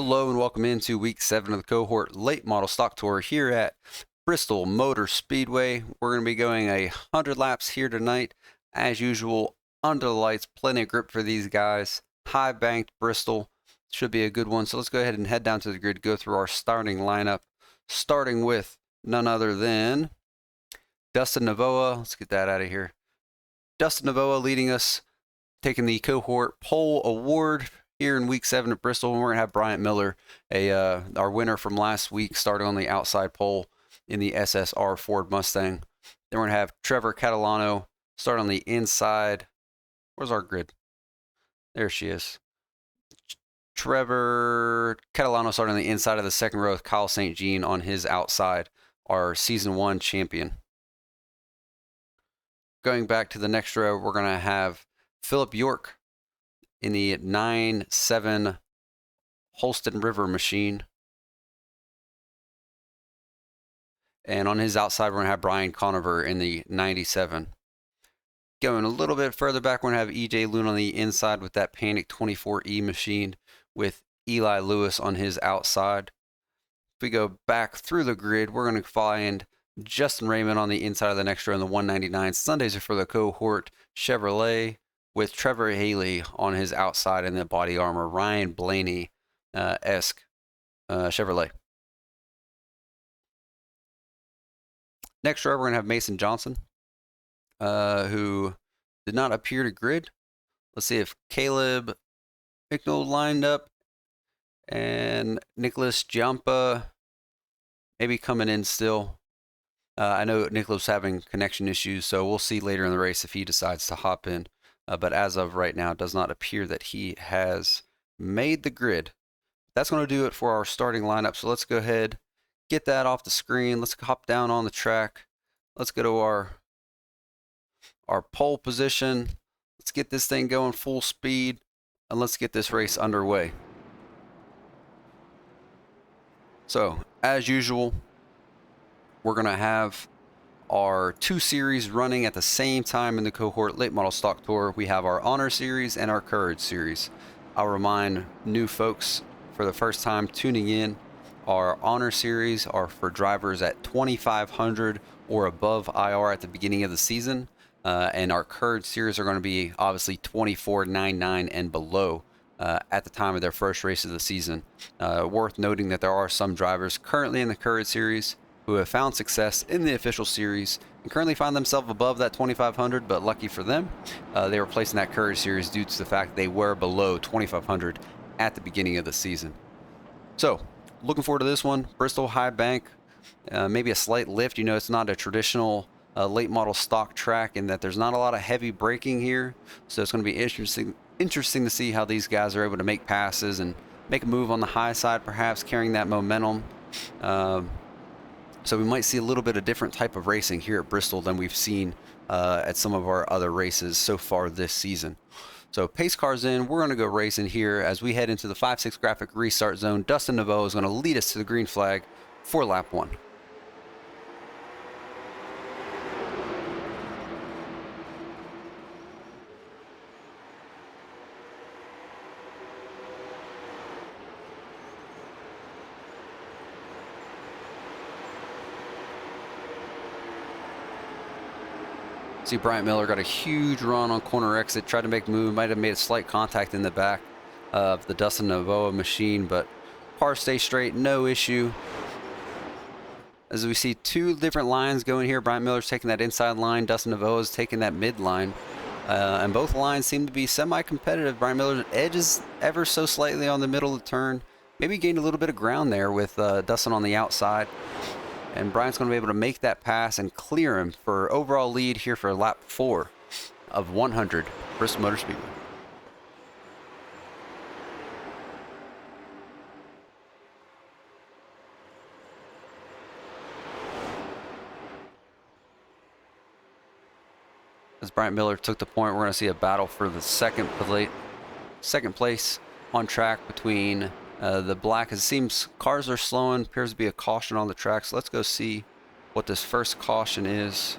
Hello and welcome into week 7 of the Kohort late model stock tour here at Bristol Motor Speedway. We're going to be going 100 laps here tonight. As usual, under the lights, plenty of grip for these guys. High banked Bristol. Should be a good one. So let's go ahead and head down to the grid, go through our starting lineup, starting with none other than Dustin Novoa. Let's get that out of here. Dustin Novoa leading us, taking the Kohort Pole Award here in week 7 at Bristol. And we're going to have Bryant Miller, our winner from last week, starting on the outside pole in the SSR Ford Mustang. Then we're going to have Trevor Catalano start on the inside. Where's our grid? There she is. Trevor Catalano starting on the inside of the second row with Kyle St. Jean on his outside, our Season 1 champion. Going back to the next row, we're going to have Philip York in the 9.7 Holston River machine. And on his outside, we're going to have Brian Conover in the 97. Going a little bit further back, we're going to have EJ Loon on the inside with that Panic 24E machine with Eli Lewis on his outside. If we go back through the grid, we're going to find Justin Raymond on the inside of the next row in the 199. Sundays are for the Kohort Chevrolet with Trevor Haley on his outside in the body armor, Ryan Blaney-esque Chevrolet. Next row, we're going to have Mason Johnson, who did not appear to grid. Let's see if Caleb Micknell lined up, and Nicholas Giampa maybe coming in still. I know Nicholas having connection issues, so we'll see later in the race if he decides to hop in. But as of right now, it does not appear that he has made the grid. That's going to do it for our starting lineup. So let's go ahead, get that off the screen. Let's hop down on the track. Let's go to our pole position. Let's get this thing going full speed, and let's get this race underway. So, as usual, we're going to have our 2 series running at the same time in the Kohort Late Model Stock Tour. We have our Honor Series and our Courage Series. I'll remind new folks for the first time tuning in, our Honor Series are for drivers at 2,500 or above IR at the beginning of the season. And our Courage Series are going to be obviously 24.99 and below at the time of their first race of the season. Worth noting that there are some drivers currently in the Courage Series who have found success in the official series and currently find themselves above that 2,500, but lucky for them, they were placed in that Courage Series due to the fact they were below 2,500 at the beginning of the season. So, looking forward to this one. Bristol High Bank, maybe a slight lift. You know, it's not a traditional late model stock track in that there's not a lot of heavy braking here, so it's going to be interesting to see how these guys are able to make passes and make a move on the high side, perhaps carrying that momentum. So we might see a little bit of different type of racing here at Bristol than we've seen at some of our other races so far this season. So pace cars in, we're going to go racing here as we head into the 5-6 graphic restart zone. Dustin Novoa is going to lead us to the green flag for lap 1. See, Bryant Miller got a huge run on corner exit, tried to make a move, might have made a slight contact in the back of the Dustin Novoa machine, but cars stay straight, no issue. As we see 2 different lines going here, Bryant Miller's taking that inside line, Dustin Novoa's taking that mid line, and both lines seem to be semi-competitive. Bryant Miller edges ever so slightly on the middle of the turn, maybe gained a little bit of ground there with Dustin on the outside. And Brian's going to be able to make that pass and clear him for overall lead here for lap 4 of 100 Bristol Motor Speedway. As Bryant Miller took the point, we're going to see a battle for the second place on track between the black. As it seems cars are slowing, appears to be a caution on the track. So let's go see what this first caution is.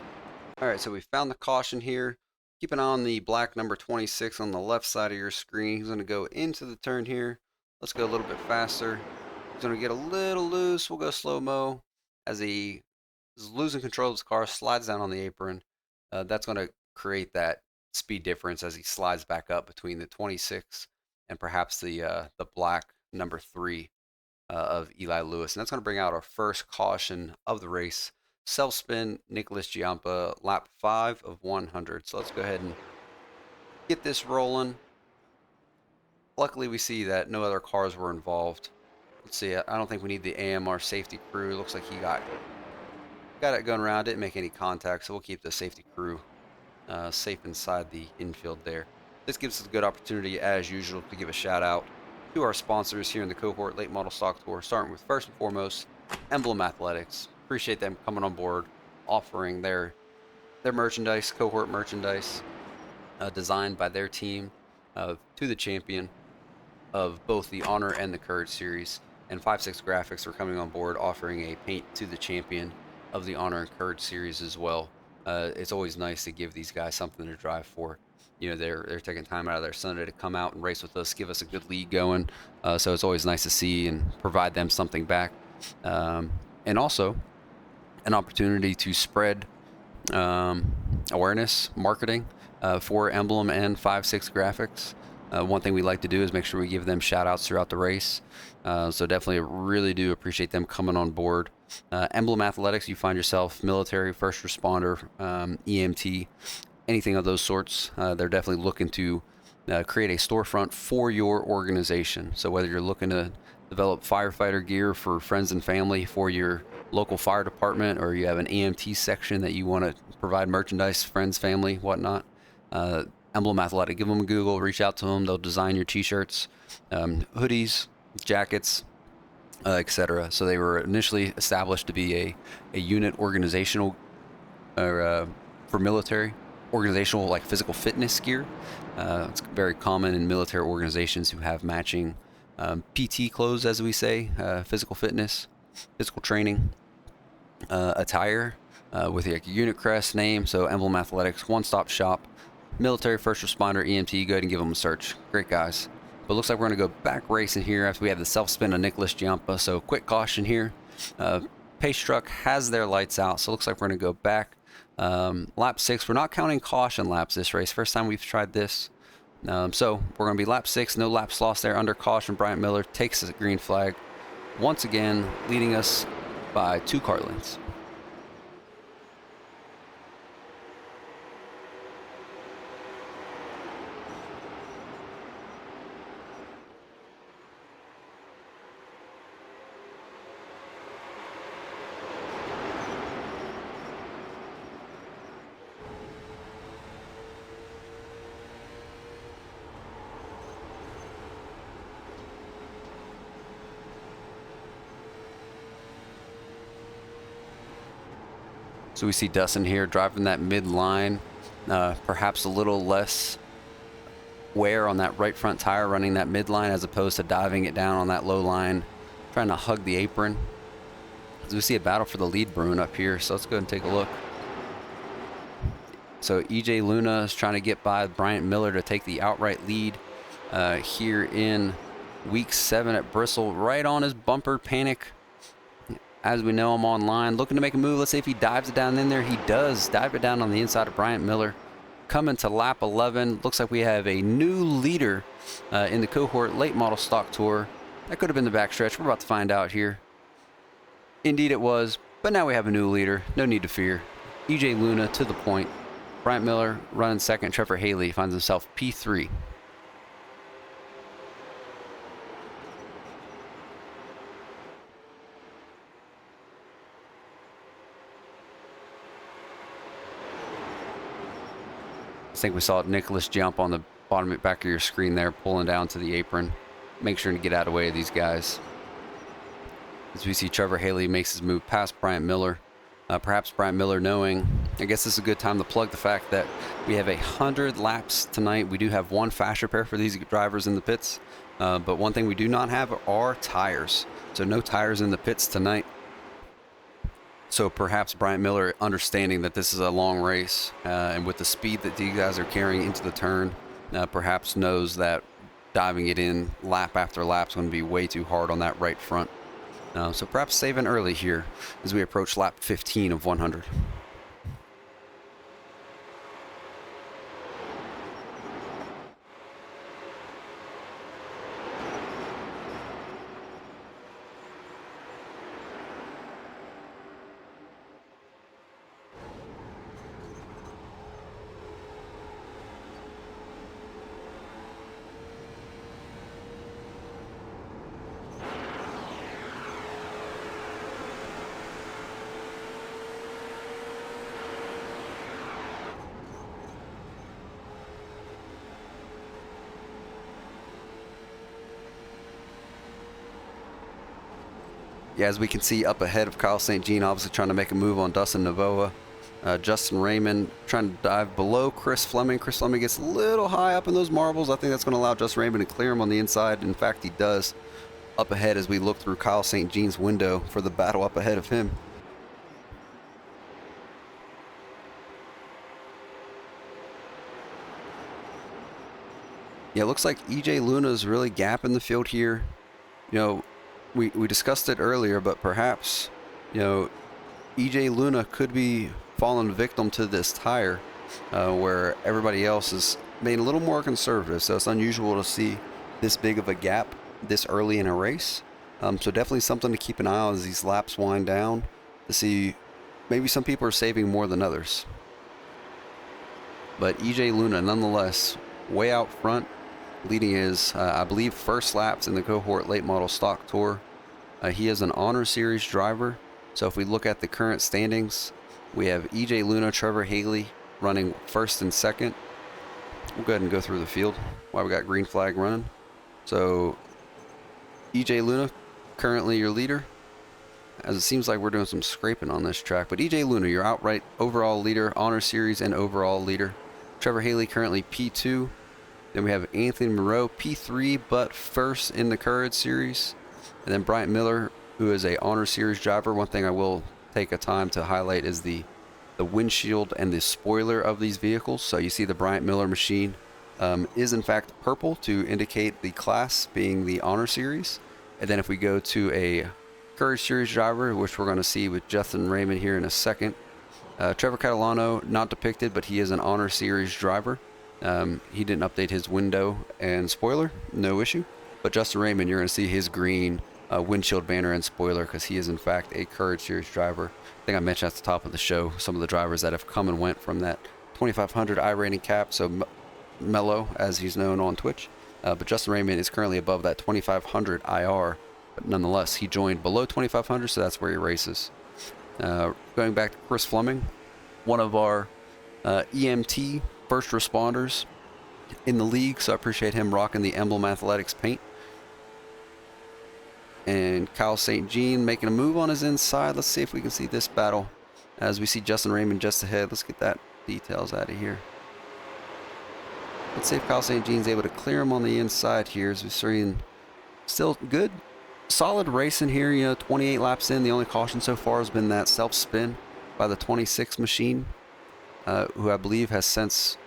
All right, so we found the caution here. Keep an eye on the black number 26 on the left side of your screen. He's going to go into the turn here. Let's go a little bit faster. He's going to get a little loose. We'll go slow-mo as he is losing control of his car, slides down on the apron. That's going to create that speed difference as he slides back up between the 26 and perhaps the black number 3 of Eli Lewis. And that's going to bring out our first caution of the race. Self-spin, Nicholas Giampa, lap 5 of 100. So let's go ahead and get this rolling. Luckily, we see that no other cars were involved. Let's see, I don't think we need the AMR safety crew. Looks like he got it going around, didn't make any contact, so we'll keep the safety crew safe inside the infield there. This gives us a good opportunity, as usual, to give a shout out to our sponsors here in the Kohort Late Model Stock Tour, starting with first and foremost, Emblem Athletics. Appreciate them coming on board, offering their merchandise, Kohort merchandise, designed by their team to the champion of both the Honor and the Courage series. And 5.6 Graphics are coming on board, offering a paint to the champion of the Honor and Courage series as well. It's always nice to give these guys something to drive for. You know, they're taking time out of their Sunday to come out and race with us, give us a good lead going. So it's always nice to see and provide them something back. And also an opportunity to spread awareness, marketing for Emblem and 5.6 Graphics. One thing we like to do is make sure we give them shout outs throughout the race. So definitely really do appreciate them coming on board. Emblem Athletics, you find yourself military, first responder, EMT, anything of those sorts. They're definitely looking to create a storefront for your organization. So whether you're looking to develop firefighter gear for friends and family for your local fire department, or you have an EMT section that you want to provide merchandise, friends, family, whatnot, Emblem Athletic, give them a Google, reach out to them. They'll design your t-shirts, hoodies, jackets, etc. So they were initially established to be a unit organizational or for military organizational, like physical fitness gear. It's very common in military organizations who have matching PT clothes, as we say, physical fitness, physical training attire with your unit crest name. So Emblem Athletics, one-stop shop, military, first responder, EMT. Go ahead and give them a search. Great guys. But it looks like we're going to go back racing here after we have the self-spin of Nicholas Giampa. So quick caution here. Pace truck has their lights out, so it looks like we're going to go back. Lap 6. We're not counting caution laps this race. First time we've tried this. So we're going to be lap 6. No laps lost there. Under caution, Bryant Miller takes the green flag. Once again, leading us by 2 car lengths. So we see Dustin here driving that mid-line, perhaps a little less wear on that right front tire, running that mid-line as opposed to diving it down on that low line, trying to hug the apron. So we see a battle for the lead brewing up here, so let's go ahead and take a look. So EJ Luna is trying to get by Bryant Miller to take the outright lead here in week 7 at Bristol, right on his bumper panic. As we know, I'm online looking to make a move. Let's see if he dives it down in there. He does dive it down on the inside of Bryant Miller. Coming to lap 11. Looks like we have a new leader in the Kohort Late Model Stock Tour. That could have been the backstretch. We're about to find out here. Indeed it was, but now we have a new leader. No need to fear. EJ Luna to the point. Bryant Miller running second. Trevor Haley finds himself P3. I think we saw Nicholas jump on the bottom back of your screen there, pulling down to the apron. Make sure to get out of the way of these guys. As we see Trevor Haley makes his move past Bryant Miller. Perhaps Bryant Miller knowing, I guess this is a good time to plug the fact that we have 100 laps tonight. We do have one fast repair for these drivers in the pits. But one thing we do not have are tires. So no tires in the pits tonight. So perhaps Bryant Miller, understanding that this is a long race and with the speed that these guys are carrying into the turn, perhaps knows that diving it in lap after lap is going to be way too hard on that right front. So perhaps saving early here as we approach lap 15 of 100. Yeah, as we can see up ahead of Kyle St. Jean, obviously trying to make a move on Dustin Novoa. Justin Raymond trying to dive below Chris Fleming. Chris Fleming gets a little high up in those marbles. I think that's going to allow Justin Raymond to clear him on the inside. In fact, he does. Up ahead as we look through Kyle St. Jean's window for the battle up ahead of him. Yeah, it looks like EJ Luna's really gapping the field here. You know, we discussed it earlier, but perhaps, you know, EJ Luna could be fallen victim to this tire where everybody else is being a little more conservative. So it's unusual to see this big of a gap this early in a race. So definitely something to keep an eye on as these laps wind down to see maybe some people are saving more than others. But EJ Luna, nonetheless, way out front, leading his, I believe, first laps in the Kohort Late Model Stock Tour. He is an Honor Series driver. So if we look at the current standings, we have EJ Luna, Trevor Haley running first and second. We'll go ahead and go through the field while we got green flag running. So EJ Luna, currently your leader, as it seems like we're doing some scraping on this track. But EJ Luna, your outright overall leader, Honor Series and overall leader. Trevor Haley currently P2. Then we have Anthony Moreau, P3, but first in the Courage Series. And then Bryant Miller, who is a Honor Series driver. One thing I will take a time to highlight is the windshield and the spoiler of these vehicles. So you see the Bryant Miller machine is in fact purple to indicate the class being the Honor Series. And then if we go to a Courage Series driver, which we're going to see with Justin Raymond here in a second. Trevor Catalano, not depicted, but he is an Honor Series driver. He didn't update his window and spoiler, no issue. But Justin Raymond, you're going to see his green windshield banner and spoiler because he is in fact a Courage Series driver. I think I mentioned at the top of the show some of the drivers that have come and went from that 2500 iRating cap, so Mellow as he's known on Twitch. But Justin Raymond is currently above that 2500 IR, but nonetheless he joined below 2500, so that's where he races. Going back to Chris Fleming, one of our EMT first responders in the league, so I appreciate him rocking the Emblem Athletics paint. And Kyle St. Jean making a move on his inside. Let's see if we can see this battle as we see Justin Raymond just ahead. Let's get that details out of here. Let's see if Kyle St. Jean's able to clear him on the inside here as we're seeing still good, solid racing here. You know, 28 laps in. The only caution so far has been that self-spin by the 26 machine, who I believe has since...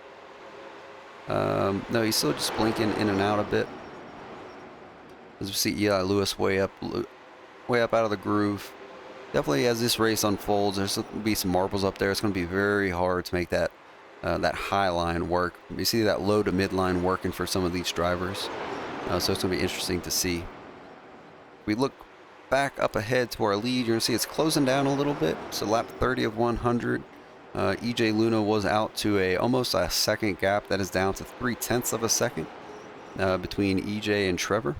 no, he's still just blinking in and out a bit. As we see Eli Lewis way up out of the groove. Definitely as this race unfolds, there's going to be some marbles up there. It's going to be very hard to make that that high line work. You see that low to mid line working for some of these drivers. So it's going to be interesting to see. We look back up ahead to our lead. You're going to see it's closing down a little bit. So lap 30 of 100. EJ Luna was out to almost a second gap. That is down to 0.3 of a second between EJ and Trevor.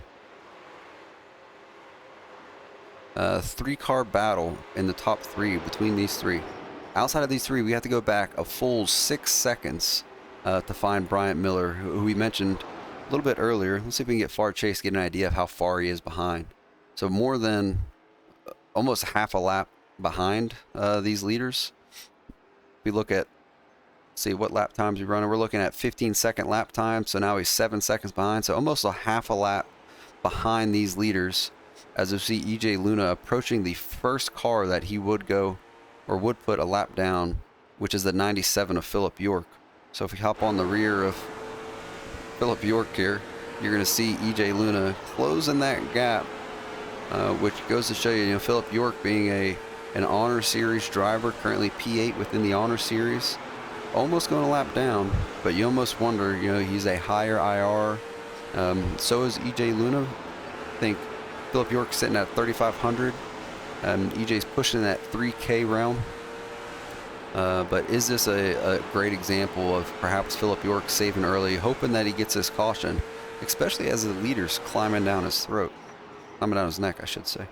3-car battle in the top 3 between these 3. Outside of these 3, we have to go back a full 6 seconds to find Bryant Miller, who we mentioned a little bit earlier. Let's see if we can get Far Chase, get an idea of how far he is behind. So more than almost half a lap behind these leaders. We look at, see what lap times we running. We're looking at 15-second lap time. So now he's 7 seconds behind. So almost a half a lap behind these leaders. As we see EJ Luna approaching the first car that he would go or would put a lap down, which is the 97 of Philip York. So if we hop on the rear of Philip York here, you're going to see EJ Luna closing that gap, which goes to show you, Philip York being an Honor Series driver, currently P8 within the Honor Series, almost going a lap down, but you almost wonder, he's a higher IR. So is EJ Luna. I think Philip York's sitting at 3,500. EJ's pushing that 3K realm. But is this a great example of perhaps Philip York saving early, hoping that he gets his caution, especially as the leader's climbing down his throat, climbing down his neck, I should say.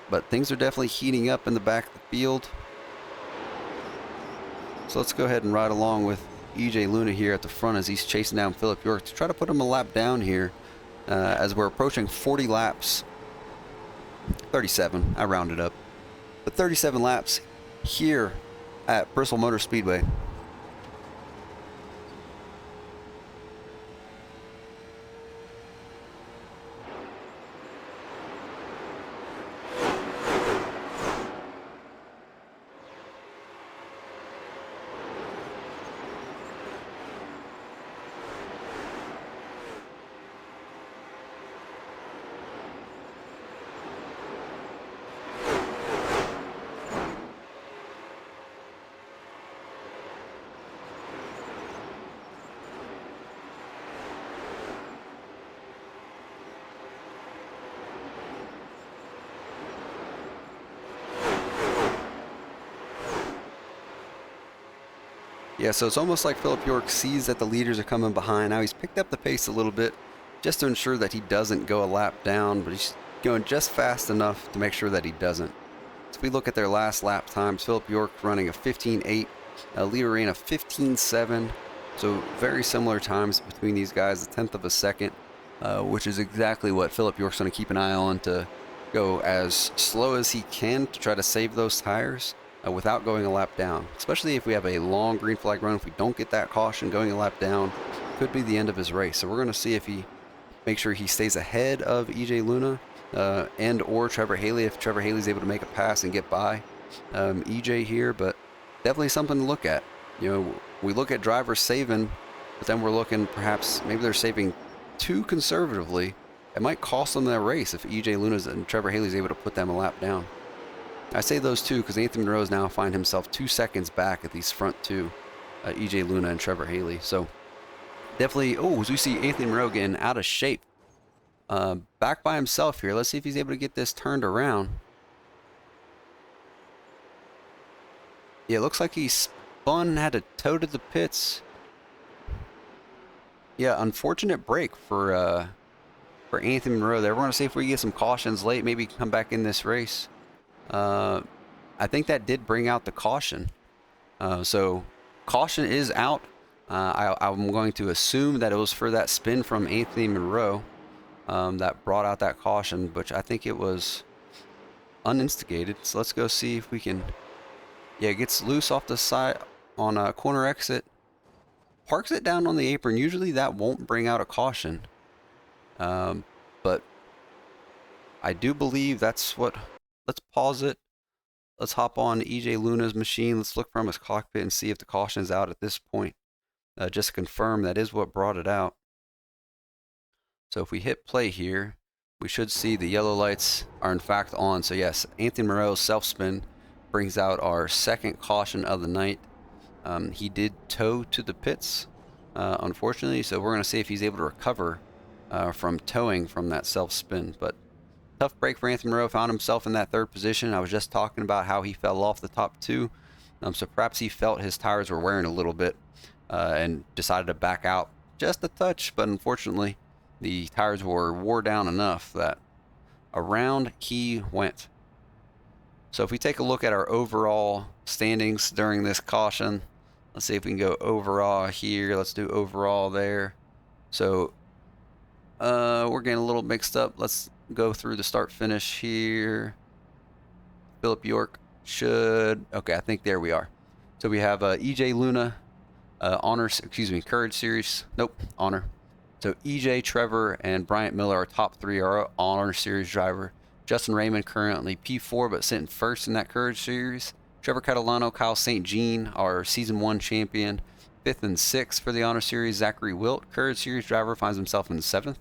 But things are definitely heating up in the back of the field. So let's go ahead and ride along with EJ Luna here at the front as he's chasing down Philip York to try to put him a lap down here as we're approaching 40 laps. 37, I rounded up. But 37 laps here at Bristol Motor Speedway. Yeah, so it's almost like Philip York sees that the leaders are coming behind. Now he's picked up the pace a little bit just to ensure that he doesn't go a lap down, but he's going just fast enough to make sure that he doesn't. So if we look at their last lap times, Philip York running a 15.8, leader ran a 15.7, so very similar times between these guys, a tenth of a second, which is exactly what Philip York's going to keep an eye on to go as slow as he can to try to save those tires. Without going a lap down, especially if we have a long green flag run. If we don't get that caution, going a lap down could be the end of his race. So we're going to see if he makes sure he stays ahead of EJ Luna and or Trevor Haley, if Trevor Haley's able to make a pass and get by EJ here. But definitely something to look at. We look at drivers saving, but then we're looking perhaps maybe they're saving too conservatively. It might cost them that race if EJ Luna and Trevor Haley's able to put them a lap down. I say those two because Anthony Monroe's now find himself 2 seconds back at these front two, EJ Luna and Trevor Haley. So definitely, as we see Anthony Monroe getting out of shape, back by himself here. Let's see if he's able to get this turned around. Yeah, it looks like he spun, had to tow to the pits. Yeah, unfortunate break for Anthony Monroe there. We're going to see if we get some cautions late, maybe come back in this race. I think that did bring out the caution. So caution is out. I'm going to assume that it was for that spin from Anthony Monroe that brought out that caution, which I think it was uninstigated. So let's go see if we can. Yeah, it gets loose off the side on a corner exit. Parks it down on the apron. Usually that won't bring out a caution. But I do believe that's what. Let's pause it. Let's hop on EJ Luna's machine. Let's look from his cockpit and see if the caution is out at this point. Just to confirm that is what brought it out. So if we hit play here, we should see the yellow lights are in fact on. So yes, Anthony Monroe's self-spin brings out our second caution of the night. He did tow to the pits, unfortunately. So we're going to see if he's able to recover from towing from that self-spin. But tough break for Anthony Monroe, found himself in that third position. I was just talking about how he fell off the top two. So perhaps he felt his tires were wearing a little bit and decided to back out just a touch. But unfortunately, the tires were wore down enough that around he went. So if we take a look at our overall standings during this caution, let's see if we can go overall here. Let's do overall there. So we're getting a little mixed up. Let's go through the start finish here. Philip York should, okay, I think there we are. So we have EJ Luna, Courage Series, Honor. So EJ, Trevor, and Bryant Miller, our top three, are Honor Series driver. Justin Raymond currently P4, but sitting first in that Courage Series. Trevor Catalano, Kyle St. Jean, our Season 1 champion, 5th and 6th for the Honor Series, Zachary Wilt. Courage Series driver finds himself in 7th.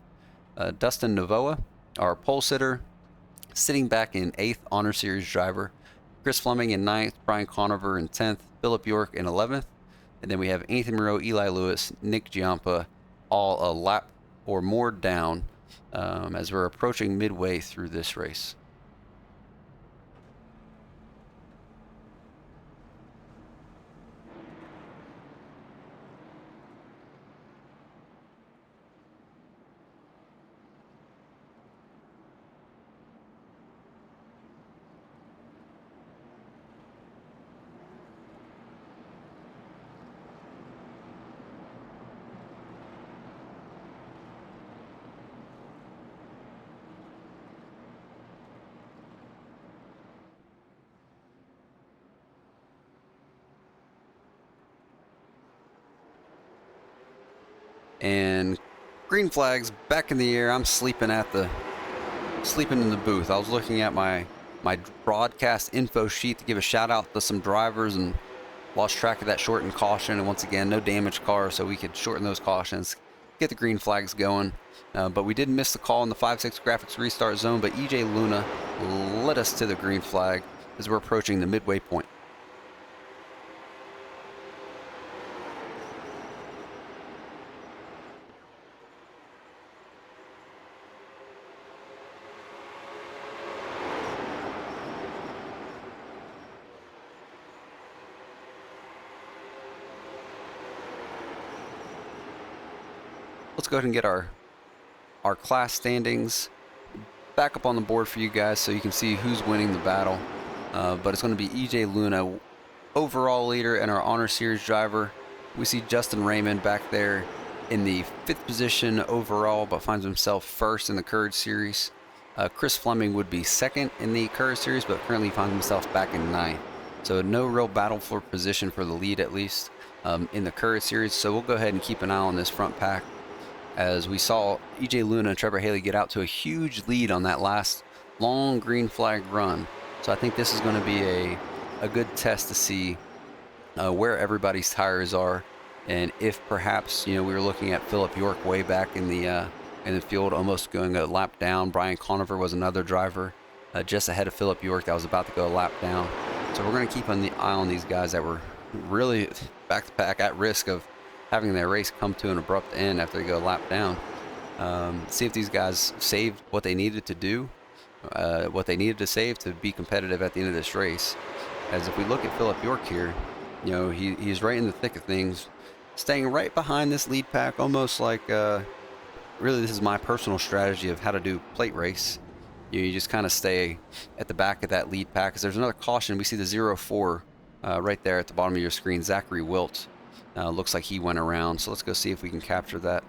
Dustin Novoa, our pole sitter, sitting back in 8th, Honor Series driver. Chris Fleming in 9th, Brian Conover in 10th, Philip York in 11th. And then we have Anthony Moreau, Eli Lewis, Nick Giampa, all a lap or more down as we're approaching midway through this race. And green flags back in the air. I'm sleeping in the booth. I was looking at my broadcast info sheet to give a shout out to some drivers and lost track of that shortened caution. And once again, no damaged cars, so we could shorten those cautions, get the green flags going. But we did miss the call in the 5-6 graphics restart zone, but EJ Luna led us to the green flag as we're approaching the midway point. Let's go ahead and get our class standings back up on the board for you guys so you can see who's winning the battle. But it's going to be EJ Luna, overall leader, and our Honor Series driver. We see Justin Raymond back there in the 5th position overall, but finds himself 1st in the Courage Series. Chris Fleming would be 2nd in the Courage Series, but currently finds himself back in 9th. So no real battle for position for the lead, at least, in the Courage Series. So we'll go ahead and keep an eye on this front pack, as we saw EJ Luna and Trevor Haley get out to a huge lead on that last long green flag run. So I think this is going to be a good test to see where everybody's tires are, and if perhaps, we were looking at Philip York way back in the field, almost going a lap down. Brian Conover was another driver just ahead of Philip York that was about to go a lap down. So we're going to keep an eye on these guys that were really back to back, at risk of having their race come to an abrupt end after they go a lap down. See if these guys saved what they needed to do, what they needed to save to be competitive at the end of this race. As if we look at Philip York here, he's right in the thick of things, staying right behind this lead pack, almost like, really this is my personal strategy of how to do plate race. You just kind of stay at the back of that lead pack, because there's another caution. We see the 0-4 right there at the bottom of your screen, Zachary Wilt. Looks like he went around, so let's go see if we can capture that.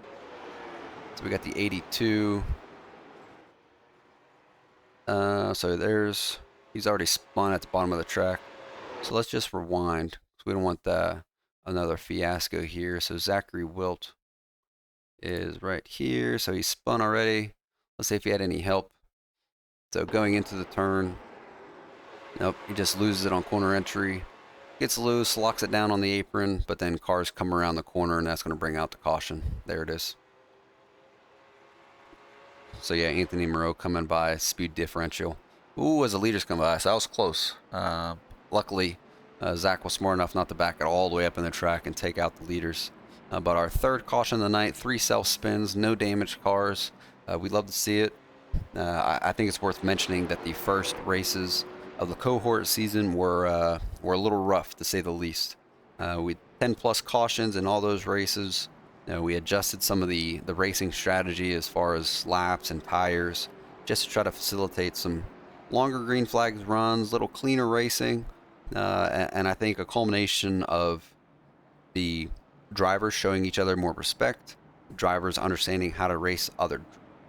So we got the 82. So he's already spun at the bottom of the track. So let's just rewind, because we don't want another fiasco here. So Zachary Wilt is right here. So he spun already. Let's see if he had any help. So going into the turn, nope, he just loses it on corner entry. Gets loose, locks it down on the apron, but then cars come around the corner, and that's going to bring out the caution. There it is. So yeah, Anthony Moreau coming by, speed differential. Ooh, as the leaders come by, so that was close. Luckily, Zach was smart enough not to back it all the way up in the track and take out the leaders. But our 3rd caution of the night, 3 self-spins, no damaged cars. We'd love to see it. I think it's worth mentioning that the first races of the Kohort season were a little rough, to say the least. We 10+ cautions in all those races. We adjusted some of the racing strategy as far as laps and tires, just to try to facilitate some longer green flags runs, little cleaner racing, and I think a culmination of the drivers showing each other more respect, drivers understanding how to race other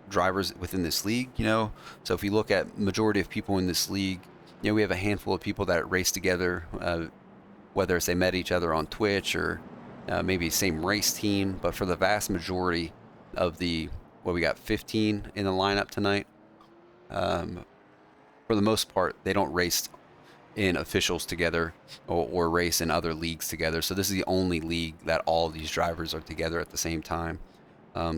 drivers within this league. So if you look at majority of people in this league, we have a handful of people that race together, whether it's they met each other on Twitch or maybe same race team. But for the vast majority of we got 15 in the lineup tonight, for the most part, they don't race in officials together or race in other leagues together. So this is the only league that all of these drivers are together at the same time.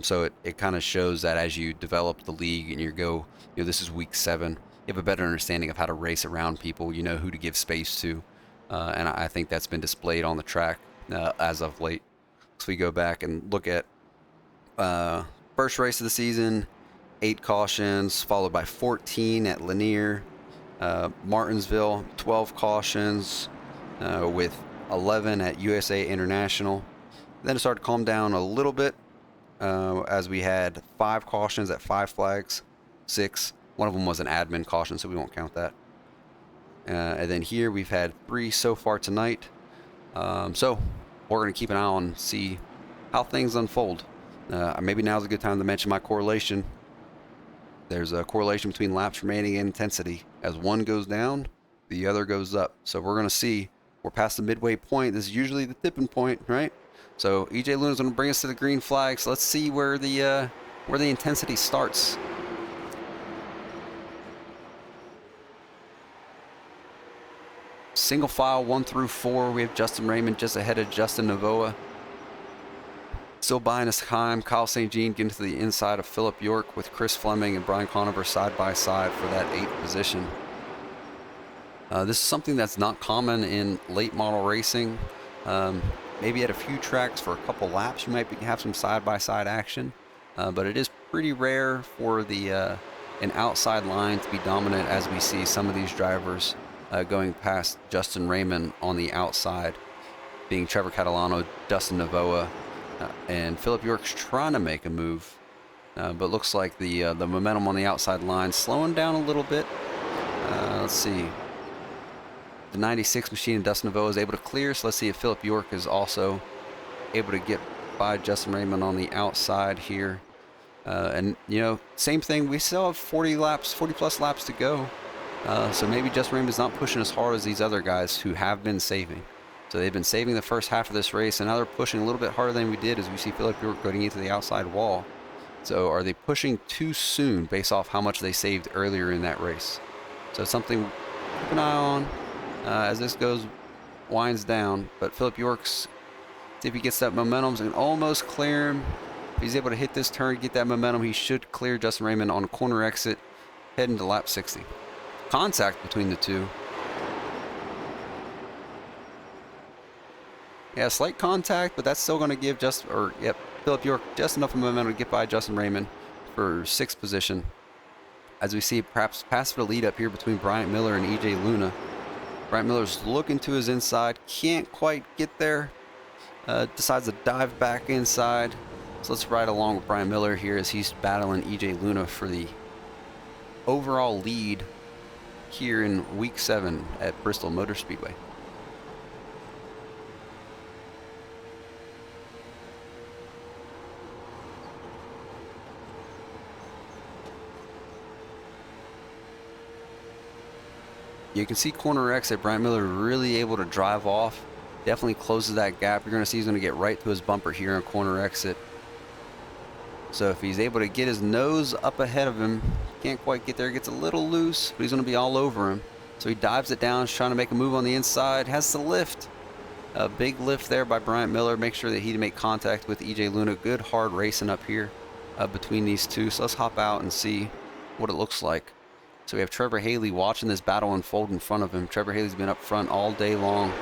So it kind of shows that as you develop the league and you go, this is week 7, you have a better understanding of how to race around people, you know who to give space to. And I think that's been displayed on the track as of late. So we go back and look at first race of the season, 8 cautions, followed by 14 at Lanier. Martinsville, 12 cautions, with 11 at USA International. Then it started to calm down a little bit as we had 5 cautions at 5 flags, 6. One of them was an admin caution, so we won't count that. And then here we've had 3 so far tonight. So we're going to keep an eye on, see how things unfold. Maybe now's a good time to mention my correlation. There's a correlation between laps remaining and intensity. As one goes down, the other goes up. So we're going to see, we're past the midway point. This is usually the tipping point, right? So EJ Luna's going to bring us to the green flag. So let's see where the intensity starts. Single file 1 through 4. We have Justin Raymond just ahead of Justin Novoa. Still buying his time. Kyle St. Jean getting to the inside of Philip York with Chris Fleming and Brian Conover side by side for that 8th position. This is something that's not common in late model racing. Maybe at a few tracks for a couple laps you might have some side by side action, but it is pretty rare for an outside line to be dominant, as we see some of these drivers going past Justin Raymond on the outside, being Trevor Catalano, Dustin Novoa. And Philip York's trying to make a move, but looks like the momentum on the outside line slowing down a little bit. Let's see. The 96 machine and Dustin Novoa is able to clear, so let's see if Philip York is also able to get by Justin Raymond on the outside here. And, same thing. We still have 40 plus laps to go. So maybe Justin Raymond's not pushing as hard as these other guys who have been saving. So they've been saving the first half of this race, and now they're pushing a little bit harder than we did as we see Philip York going into the outside wall. So are they pushing too soon based off how much they saved earlier in that race? So it's something to keep an eye on as this winds down. But Philip York's, see if he gets that momentum, and almost clear him. If he's able to hit this turn, get that momentum, he should clear Justin Raymond on a corner exit, heading to lap 60. Contact between the two. Yeah, slight contact, but that's still going to give Philip York just enough momentum to get by Justin Raymond for 6th position. As we see, perhaps pass for the lead up here between Bryant Miller and EJ Luna. Bryant Miller's looking to his inside, can't quite get there. Decides to dive back inside. So let's ride along with Bryant Miller here as he's battling EJ Luna for the overall lead here in week 7 at Bristol Motor Speedway. You can see corner exit, Bryant Miller really able to drive off. Definitely closes that gap. You're going to see he's going to get right to his bumper here on corner exit. So if he's able to get his nose up ahead of him, can't quite get there, gets a little loose, but he's going to be all over him. So he dives it down, trying to make a move on the inside, has the lift. A big lift there by Bryant Miller. Make sure that he make contact with EJ Luna. Good hard racing up here between these two. So let's hop out and see what it looks like. So we have Trevor Haley watching this battle unfold in front of him. Trevor Haley's been up front all day long.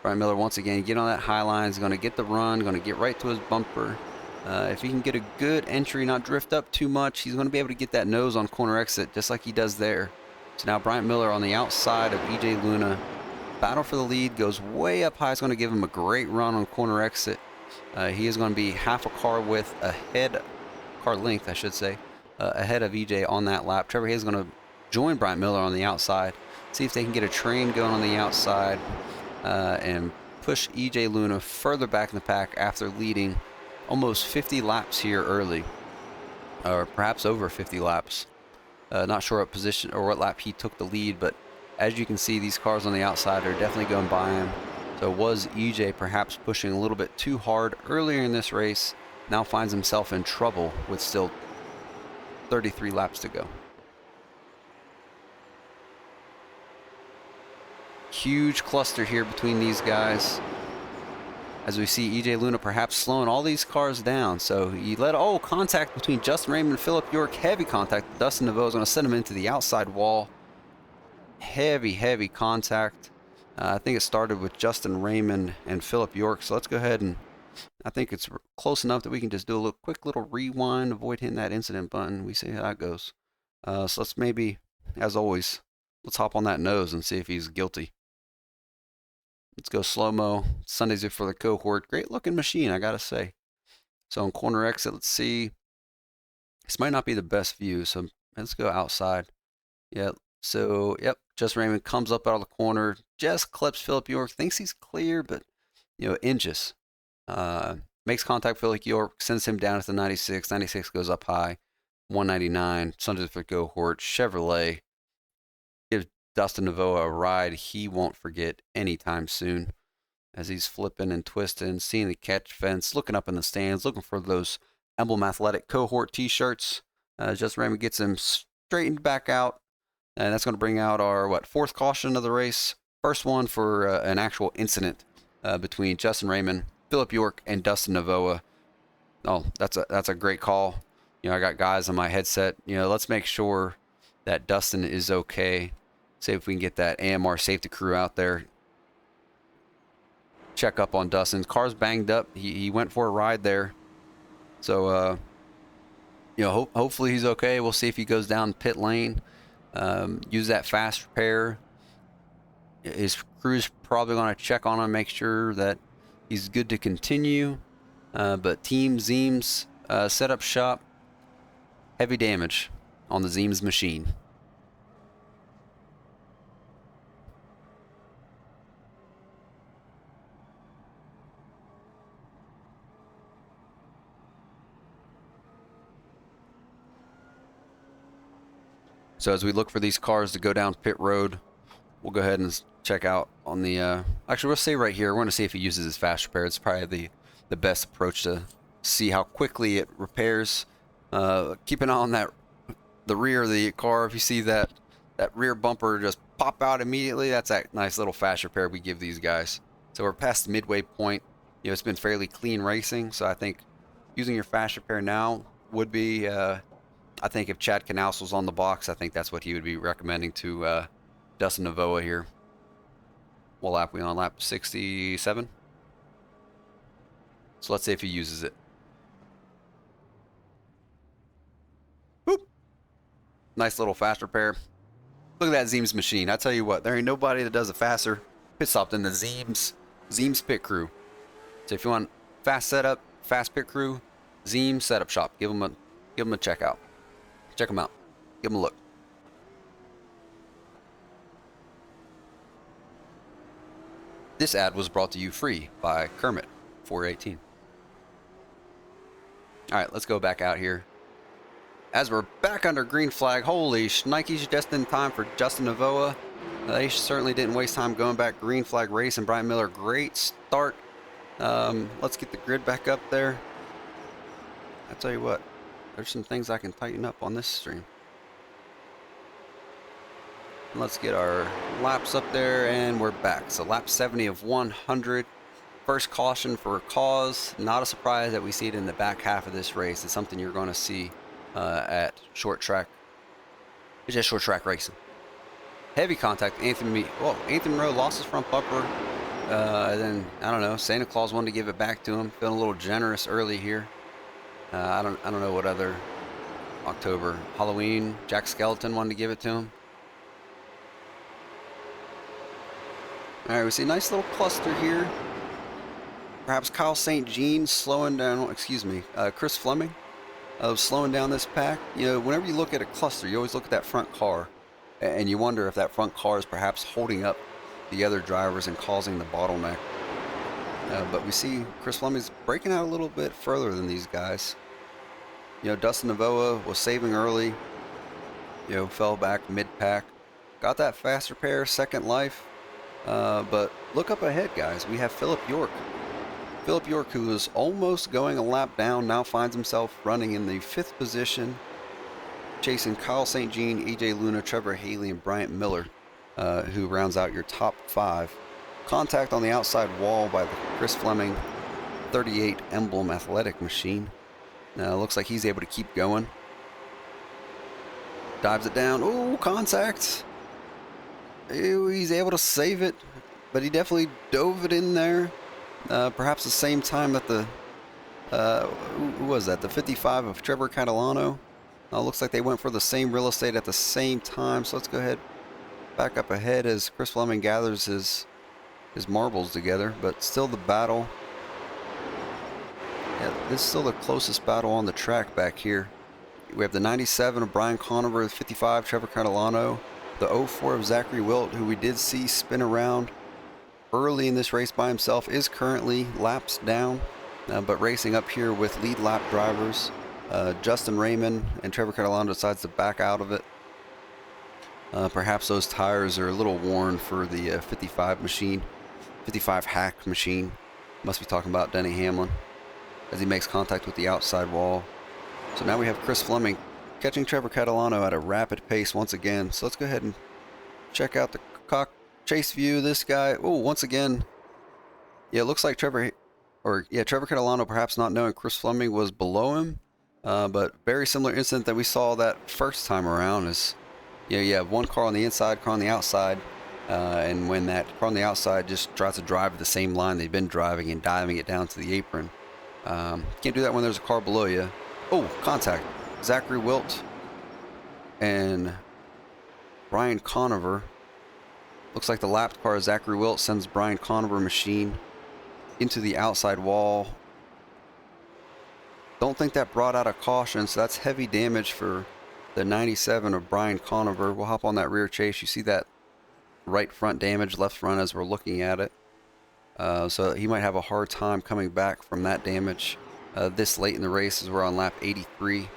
Bryant Miller once again get on that high line. He's going to get the run, going to get right to his bumper. If he can get a good entry, not drift up too much, he's going to be able to get that nose on corner exit just like he does there. So now Bryant Miller on the outside of EJ Luna. Battle for the lead, goes way up high. It's going to give him a great run on corner exit. He is going to be half a car width ahead, car length I should say, ahead of EJ on that lap. Trevor Hayes is going to join Bryant Miller on the outside, see if they can get a train going on the outside and push EJ Luna further back in the pack after leading almost 50 laps here early, or perhaps over 50 laps. Not sure what position or what lap he took the lead, but as you can see, these cars on the outside are definitely going by him. So was EJ perhaps pushing a little bit too hard earlier in this race? Now finds himself in trouble with still 33 laps to go. huge cluster here between these guys. As we see EJ Luna perhaps slowing all these cars down. So he let, contact between Justin Raymond and Philip York. Heavy contact. Dustin Neveau is going to send him into the outside wall. Heavy contact. I think it started with Justin Raymond and Philip York. So let's go ahead and I think it's close enough that we can just do a quick little rewind, avoid hitting that incident button. We see how that goes. So let's maybe, as always, let's hop on that nose and see if he's guilty. Let's go slow-mo. Sundays for the Kohort. Great looking machine, I gotta say. So in corner exit, let's see. This might not be the best view, so let's go outside. Yeah, so, yep, Justin Raymond comes up out of the corner, just clips Philip York, thinks he's clear, but, inches. Makes contact with Philip York, sends him down to the 96. 96 goes up high. 199. Sundays for Kohort. Chevrolet. Gives Dustin Neveau a ride he won't forget anytime soon. As he's flipping and twisting, seeing the catch fence, looking up in the stands, looking for those Emblem Athletic Kohort t-shirts. Justin Raymond gets him straightened back out. And that's going to bring out our, fourth caution of the race. First one for an actual incident between Justin Raymond, Philip York, and Dustin Neveau. Oh, that's a great call. I got guys on my headset. Let's make sure that Dustin is okay. See if we can get that AMR safety crew out there. Check up on Dustin. Car's banged up. He went for a ride there. So, hopefully he's okay. We'll see if he goes down pit lane. Use that fast repair. His crew's probably going to check on him, make sure that he's good to continue. But Team Zeems set up shop. Heavy damage on the Zeems machine. So as we look for these cars to go down pit road, we'll go ahead and check out on the, actually we'll stay right here. We're going to see if he uses his fast repair. It's probably the best approach to see how quickly it repairs. Keep an eye on the rear of the car. If you see that rear bumper just pop out immediately, that's that nice little fast repair we give these guys. So we're past the midway point. It's been fairly clean racing, so I think using your fast repair now would be, I think if Chad Knaus was on the box, I think that's what he would be recommending to Dustin Neveau here. What lap we on? Lap 67? So let's see if he uses it. Boop. Nice little fast repair. Look at that Zeems machine. I tell you what, there ain't nobody that does a faster pit stop than the Zeems pit crew. So if you want fast setup, fast pit crew, Zeems setup shop. Give them a check out. Check them out. Give them a look. This ad was brought to you free by Kermit 418. All right, let's go back out here. As we're back under green flag, holy shnikes, just in time for Justin Neveau. They certainly didn't waste time going back green flag race, and Brian Miller, great start. Let's get the grid back up there. I tell you what, there's some things I can tighten up on this stream. Let's get our laps up there, and we're back. So lap 70 of 100. First caution for a cause. Not a surprise that we see it in the back half of this race. It's something you're going to see at short track. It's just short track racing. Heavy contact. Anthony Monroe lost his front bumper. Then I don't know. Santa Claus wanted to give it back to him. Feeling a little generous early here. I don't know what other October Halloween. Jack Skeleton wanted to give it to him. All right, we see a nice little cluster here. Perhaps Kyle St. Jean slowing down. Excuse me, Chris Fleming of slowing down this pack. Whenever you look at a cluster, you always look at that front car, and you wonder if that front car is perhaps holding up the other drivers and causing the bottleneck. But we see Chris Fleming's breaking out a little bit further than these guys. Dustin Neveau was saving early. Fell back mid-pack. Got that fast repair, second life. But look up ahead, guys. We have Philip York. Philip York, who is almost going a lap down, now finds himself running in the 5th position, chasing Kyle St. Jean, EJ Luna, Trevor Haley, and Bryant Miller. who rounds out your top 5. Contact on the outside wall by the Chris Fleming 38 Emblem Athletic machine. Looks like he's able to keep going. Dives it down. Oh, contact. Ew, he's able to save it, but he definitely dove it in there. Perhaps the same time that the who was that? The 55 of Trevor Catalano. Looks like they went for the same real estate at the same time. So let's go ahead, back up ahead as Chris Fleming gathers his marbles together. But still the battle. Yeah, this is still the closest battle on the track back here. We have the 97 of Brian Conover, the 55 Trevor Catalano, the 04 of Zachary Wilt, who we did see spin around early in this race by himself, is currently laps down, but racing up here with lead lap drivers. Justin Raymond and Trevor Catalano decides to back out of it. Perhaps those tires are a little worn for the 55 machine, 55 hack machine. Must be talking about Denny Hamlin as he makes contact with the outside wall. So now we have Chris Fleming catching Trevor Catalano at a rapid pace once again. So let's go ahead and check out the chase view of this guy. Oh, once again, yeah, it looks like Trevor Catalano, perhaps not knowing Chris Fleming was below him. But very similar incident that we saw that first time around is, you have one car on the inside, car on the outside. And when that car on the outside just tries to drive the same line they've been driving and diving it down to the apron. Can't do that when there's a car below you. Oh, contact. Zachary Wilt and Brian Conover. Looks like the lapped car of Zachary Wilt sends Brian Conover machine into the outside wall. Don't think that brought out a caution, so that's heavy damage for the 97 of Brian Conover. We'll hop on that rear chase. You see that right front damage, left front as we're looking at it. So he might have a hard time coming back from that damage this late in the race as we're on lap 83.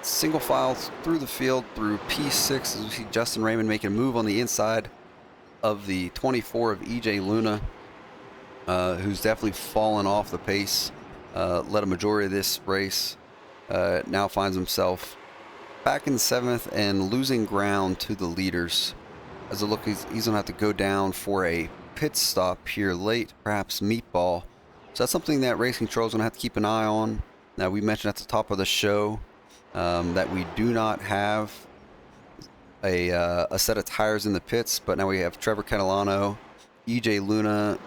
Single file through the field through P6 as we see Justin Raymond making a move on the inside of the 24 of EJ Luna, who's definitely fallen off the pace. Led a majority of this race. Now finds himself back in 7th and losing ground to the leaders. As it looks, he's going to have to go down for a pit stop here late, perhaps meatball. So that's something that Race Control is going to have to keep an eye on. Now, we mentioned at the top of the show that we do not have a set of tires in the pits, but now we have Trevor Catalano, EJ Luna,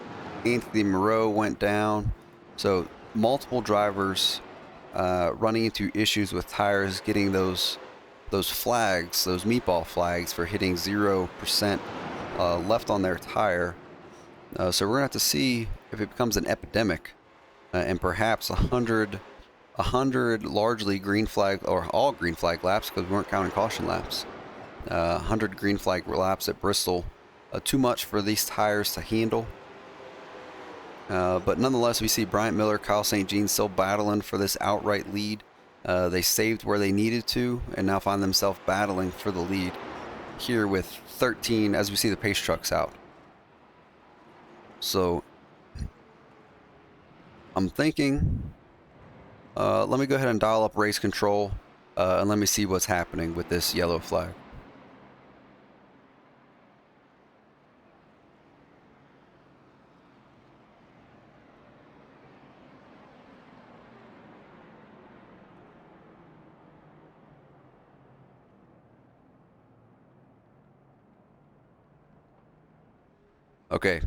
Anthony Moreau went down. So multiple drivers running into issues with tires, getting those flags, those meatball flags for hitting 0% left on their tire. So we're gonna have to see if it becomes an epidemic, and perhaps 100 largely green flag or all green flag laps, because we weren't counting caution laps. 100 green flag laps at Bristol, too much for these tires to handle. But nonetheless, we see Bryant Miller, Kyle St. Jean still battling for this outright lead. They saved where they needed to and now find themselves battling for the lead here with 13 as we see the pace trucks out. So I'm thinking, let me go ahead and dial up race control and let me see what's happening with this yellow flag. Okay,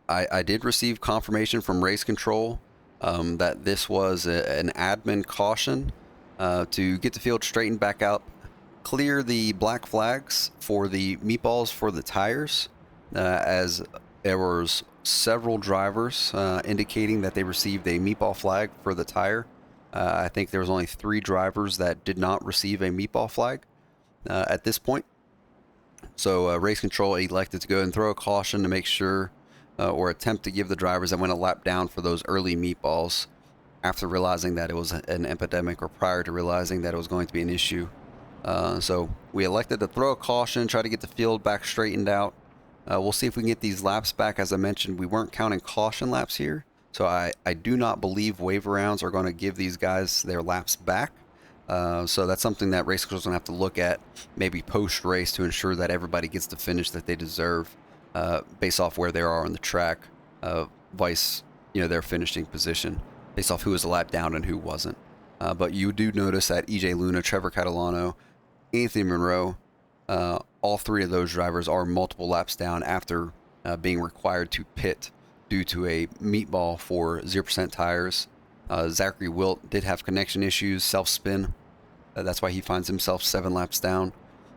I did receive confirmation from race control that this was an admin caution to get the field straightened back out, clear the black flags for the meatballs for the tires, as there was several drivers indicating that they received a meatball flag for the tire. I think there was only 3 drivers that did not receive a meatball flag at this point. So race control elected to go and throw a caution to make sure or attempt to give the drivers that went a lap down for those early meatballs after realizing that it was an epidemic or prior to realizing that it was going to be an issue. So we elected to throw a caution, try to get the field back straightened out. We'll see if we can get these laps back. As I mentioned, we weren't counting caution laps here. So I do not believe wave rounds are going to give these guys their laps back. So that's something that race control is going to have to look at maybe post-race to ensure that everybody gets the finish that they deserve based off where they are on the track, vice their finishing position, based off who was a lap down and who wasn't. But you do notice that EJ Luna, Trevor Catalano, Anthony Monroe, all three of those drivers are multiple laps down after being required to pit due to a meatball for 0% tires. Zachary Wilt did have connection issues, self-spin. That's why he finds himself 7 laps down.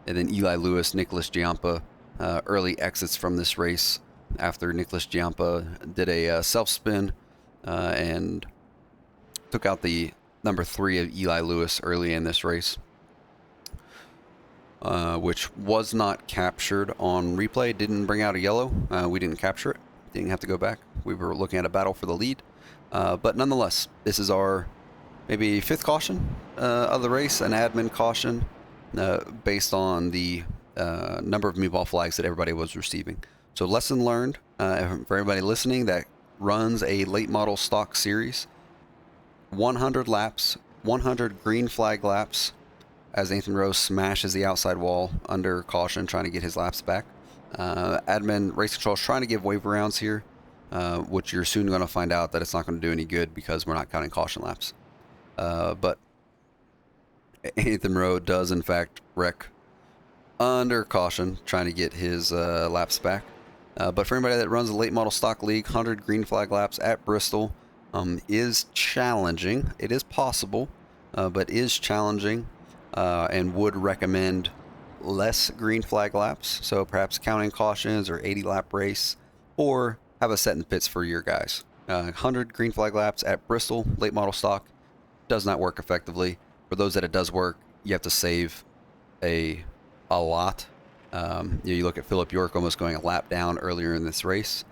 And then Eli Lewis, Nicholas Giampa, early exits from this race after Nicholas Giampa did a self-spin and took out the number 3 of Eli Lewis early in this race, which was not captured on replay. Didn't bring out a yellow. We didn't capture it. Didn't have to go back. We were looking at a battle for the lead. But nonetheless, this is our maybe 5th caution of the race, an admin caution based on the number of meatball flags that everybody was receiving. So lesson learned for everybody listening that runs a late model stock series. 100 laps, 100 green flag laps as Nathan Rose smashes the outside wall under caution trying to get his laps back. Admin race control is trying to give waiver rounds here, which you're soon going to find out that it's not going to do any good because we're not counting caution laps. But Nathan Rowe does in fact wreck under caution trying to get his laps back. But for anybody that runs a late model stock league, 100 green flag laps at Bristol is challenging. It is possible, but is challenging, and would recommend less green flag laps. So perhaps counting cautions or 80 lap race, or have a set in pits for your guys. 100 green flag laps at Bristol, late model stock, does not work effectively. For those that it does work, you have to save a lot. You look at Philip York almost going a lap down earlier in this race,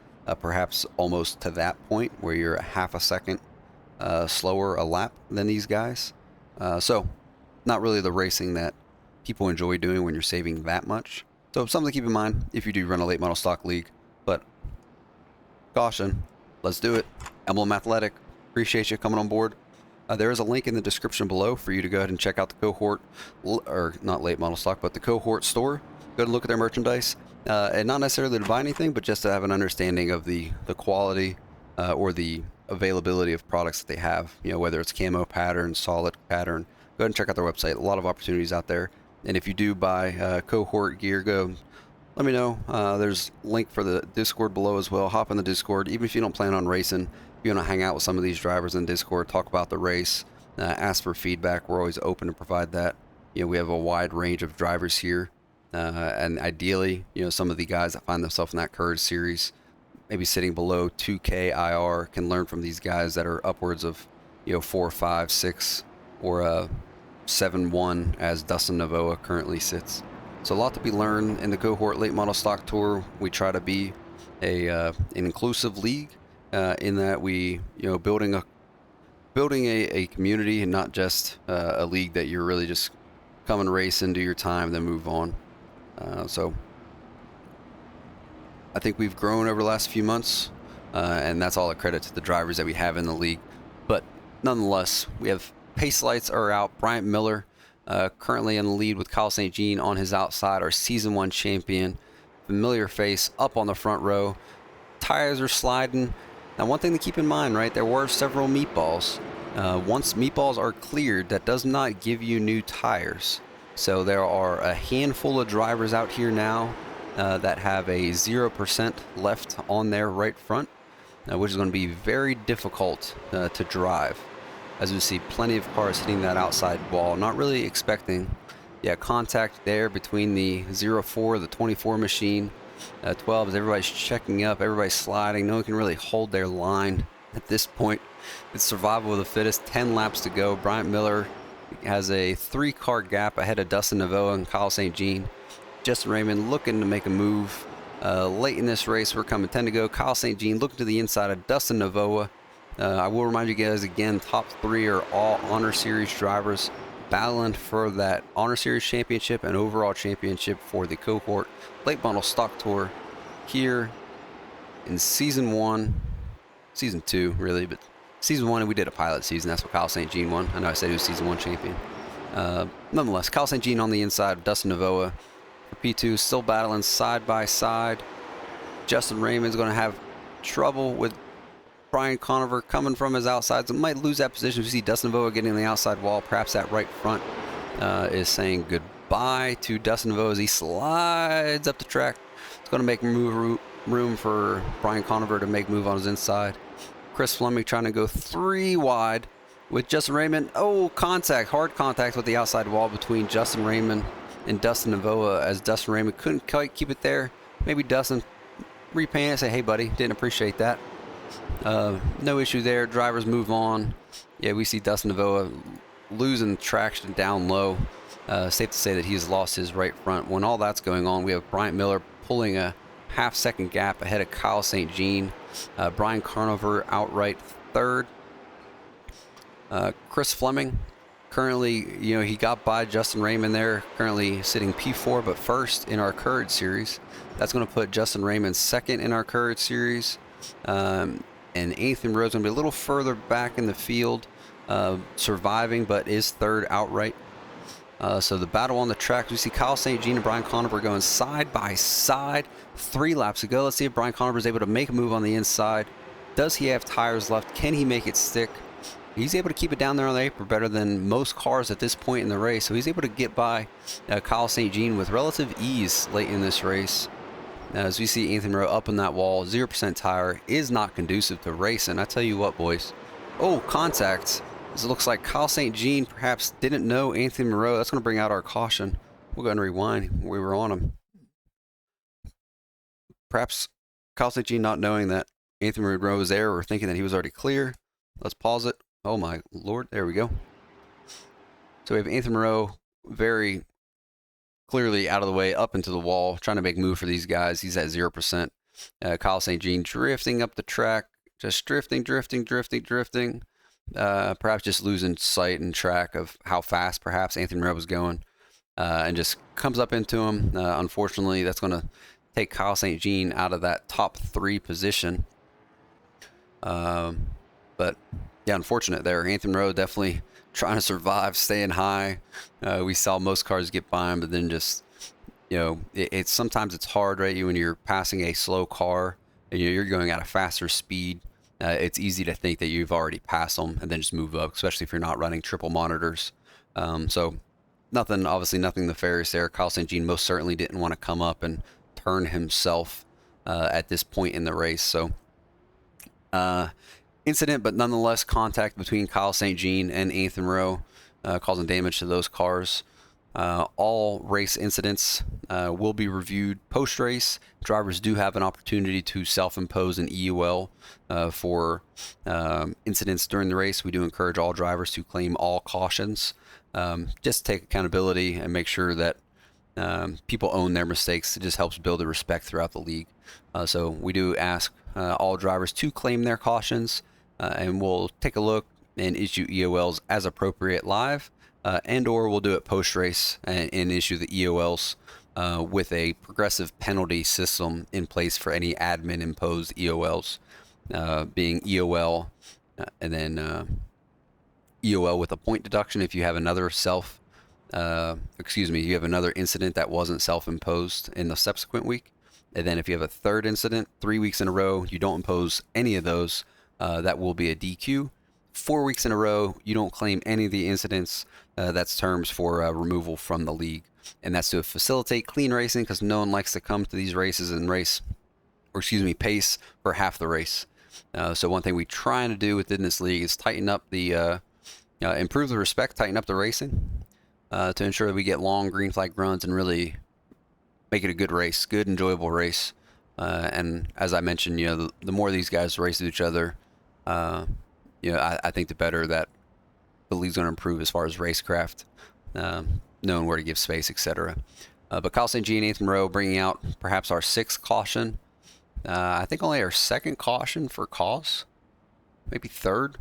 perhaps almost to that point where you're a half a second slower a lap than these guys. So not really the racing that people enjoy doing when you're saving that much. So something to keep in mind if you do run a late model stock league. But caution, let's do it. Emblem Athletic, appreciate you coming on board. There is a link in the description below for you to go ahead and check out the Kohort, or not late model stock, but the Kohort store. Go and look at their merchandise, and not necessarily to buy anything, but just to have an understanding of the quality or the availability of products that they have. Whether it's camo pattern, solid pattern. Go ahead and check out their website. A lot of opportunities out there. And if you do buy Kohort gear, go let me know. There's a link for the Discord below as well. Hop in the Discord, even if you don't plan on racing. If you want to hang out with some of these drivers in Discord, talk about the race, ask for feedback. We're always open to provide that. We have a wide range of drivers here, and ideally, some of the guys that find themselves in that Courage series, maybe sitting below 2K IR, can learn from these guys that are upwards of 4, 5, 6, or 7-1 as Dustin Novoa currently sits. So a lot to be learned in the Kohort Late Model Stock Tour. We try to be an inclusive league in that we building a community and not just a league that you're really just come and race and do your time then move on. So I think we've grown over the last few months, and that's all a credit to the drivers that we have in the league. But nonetheless, we have pace lights are out. Bryant Miller currently in the lead with Kyle St. Jean on his outside, our season 1 champion. Familiar face up on the front row. Tires are sliding. Now, one thing to keep in mind, right, there were several meatballs. Once meatballs are cleared, that does not give you new tires. So there are a handful of drivers out here now that have a 0% left on their right front, which is going to be very difficult to drive. As you see, plenty of cars hitting that outside wall. Not really expecting, contact there between the 04, the 24 machine, 12 as everybody's checking up, everybody's sliding. No one can really hold their line at this point. It's survival of the fittest. 10 laps to go. Bryant Miller has a 3-car gap ahead of Dustin Novoa and Kyle St. Jean. Justin Raymond looking to make a move. Late in this race, we're coming 10 to go. Kyle St. Jean looking to the inside of Dustin Novoa. I will remind you guys again, top 3 are all Honor Series drivers battling for that Honor Series championship and overall championship for the Kohort Late Model Stock Tour here in season 2 really, but season 1, and we did a pilot season. That's what Kyle St. Jean won. I know I said he was season 1 champion. Nonetheless, Kyle St. Jean on the inside, Dustin Novoa for P2, still battling side by side. Justin Raymond's going to have trouble with Brian Conover coming from his outside, so might lose that position. We see Dustin Novoa getting on the outside wall. Perhaps that right front is saying goodbye to Dustin Novoa as he slides up the track. It's going to make room for Brian Conover to make move on his inside. Chris Fleming trying to go 3 wide with Justin Raymond. Oh, contact, hard contact with the outside wall between Justin Raymond and Dustin Novoa, as Dustin Raymond couldn't quite keep it there. Maybe Dustin repaint it, say, hey buddy, didn't appreciate that. No issue there. Drivers move on. Yeah, we see Dustin Novoa losing traction down low. Safe to say that he's lost his right front. When all that's going on, we have Bryant Miller pulling a half-second gap ahead of Kyle St. Jean. Brian Conover outright third. Chris Fleming, currently, he got by Justin Raymond there, currently sitting P4, but first in our Courage Series. That's going to put Justin Raymond second in our Courage Series. And Anthony Rhodes going to be a little further back in the field, surviving, but is third outright. So the battle on the track, we see Kyle St. Jean and Brian Conover going side by side. 3 laps to go. Let's see if Brian Conover is able to make a move on the inside. Does he have tires left? Can he make it stick? He's able to keep it down there on the apron better than most cars at this point in the race. So he's able to get by Kyle St. Jean with relative ease late in this race. As we see Anthony Rowe up on that wall, 0% tire is not conducive to racing. I tell you what, boys. Oh, contact. As it looks like Kyle St. Jean perhaps didn't know Anthony Moreau. That's going to bring out our caution. We'll go ahead and rewind. We were on him. Perhaps Kyle St. Jean not knowing that Anthony Moreau was there or thinking that he was already clear. Let's pause it. Oh my Lord. There we go. So we have Anthony Moreau very clearly out of the way, up into the wall, trying to make a move for these guys. He's at 0%. Kyle St. Jean drifting up the track, just drifting. Perhaps just losing sight and track of how fast perhaps Anthony Moreau was going, and just comes up into him. Unfortunately, that's going to take Kyle St. Jean out of that top 3 position. But yeah, unfortunate there. Anthony Moreau definitely trying to survive, staying high. We saw most cars get by him, but then just, it's sometimes it's hard, right? When you're passing a slow car and you're going at a faster speed, it's easy to think that you've already passed them and then just move up, especially if you're not running triple monitors. So obviously nothing nefarious there. Kyle St. Jean most certainly didn't want to come up and turn himself at this point in the race. So incident, but nonetheless contact between Kyle St. Jean and Anthony Moreau, causing damage to those cars. All race incidents will be reviewed post-race. Drivers do have an opportunity to self-impose an EUL for incidents during the race. We do encourage all drivers to claim all cautions. Just take accountability and make sure that people own their mistakes. It just helps build the respect throughout the league. So we do ask all drivers to claim their cautions, and we'll take a look and issue EOLs as appropriate live. And or we'll do it post-race and issue the EOLs with a progressive penalty system in place for any admin-imposed EOLs, being EOL and then EOL with a point deduction if you have another you have another incident that wasn't self-imposed in the subsequent week. And then if you have a third incident 3 weeks in a row, you don't impose any of those, that will be a DQ. 4 weeks in a row, you don't claim any of the incidents. That's terms for removal from the league. And that's to facilitate clean racing, because no one likes to come to these races and pace for half the race. So one thing we're trying to do within this league is tighten up the, improve the respect, tighten up the racing, to ensure that we get long green flag runs and really make it a good race, good, enjoyable race. And as I mentioned, the more these guys race with each other, I think the better that the league's going to improve as far as racecraft, knowing where to give space, etc. But Kyle St. Jean and Anthony Moreau bringing out perhaps our 6th caution. I think only our 2nd caution for cause, maybe 3rd.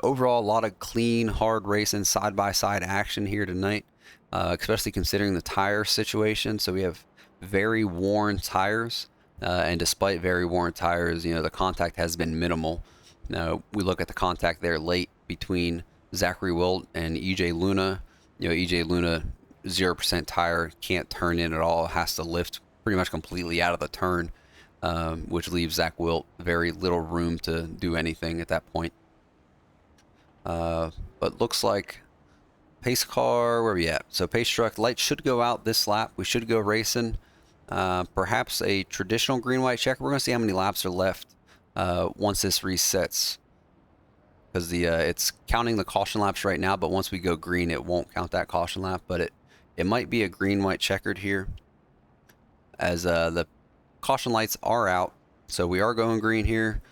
Overall, a lot of clean, hard racing, side-by-side action here tonight, especially considering the tire situation. So we have very worn tires, and despite very worn tires, the contact has been minimal. Now, we look at the contact there late between Zachary Wilt and EJ Luna. You know, EJ Luna, 0% tire, can't turn in at all, has to lift pretty much completely out of the turn, which leaves Zach Wilt very little room to do anything at that point. But looks like pace car, where are we at? So pace truck light should go out this lap. We should go racing. Perhaps a traditional green-white checker. We're going to see how many laps are left once this resets. Because it's counting the caution laps right now, but once we go green, it won't count that caution lap. But it might be a green-white checkered here, as the caution lights are out. So we are going green here.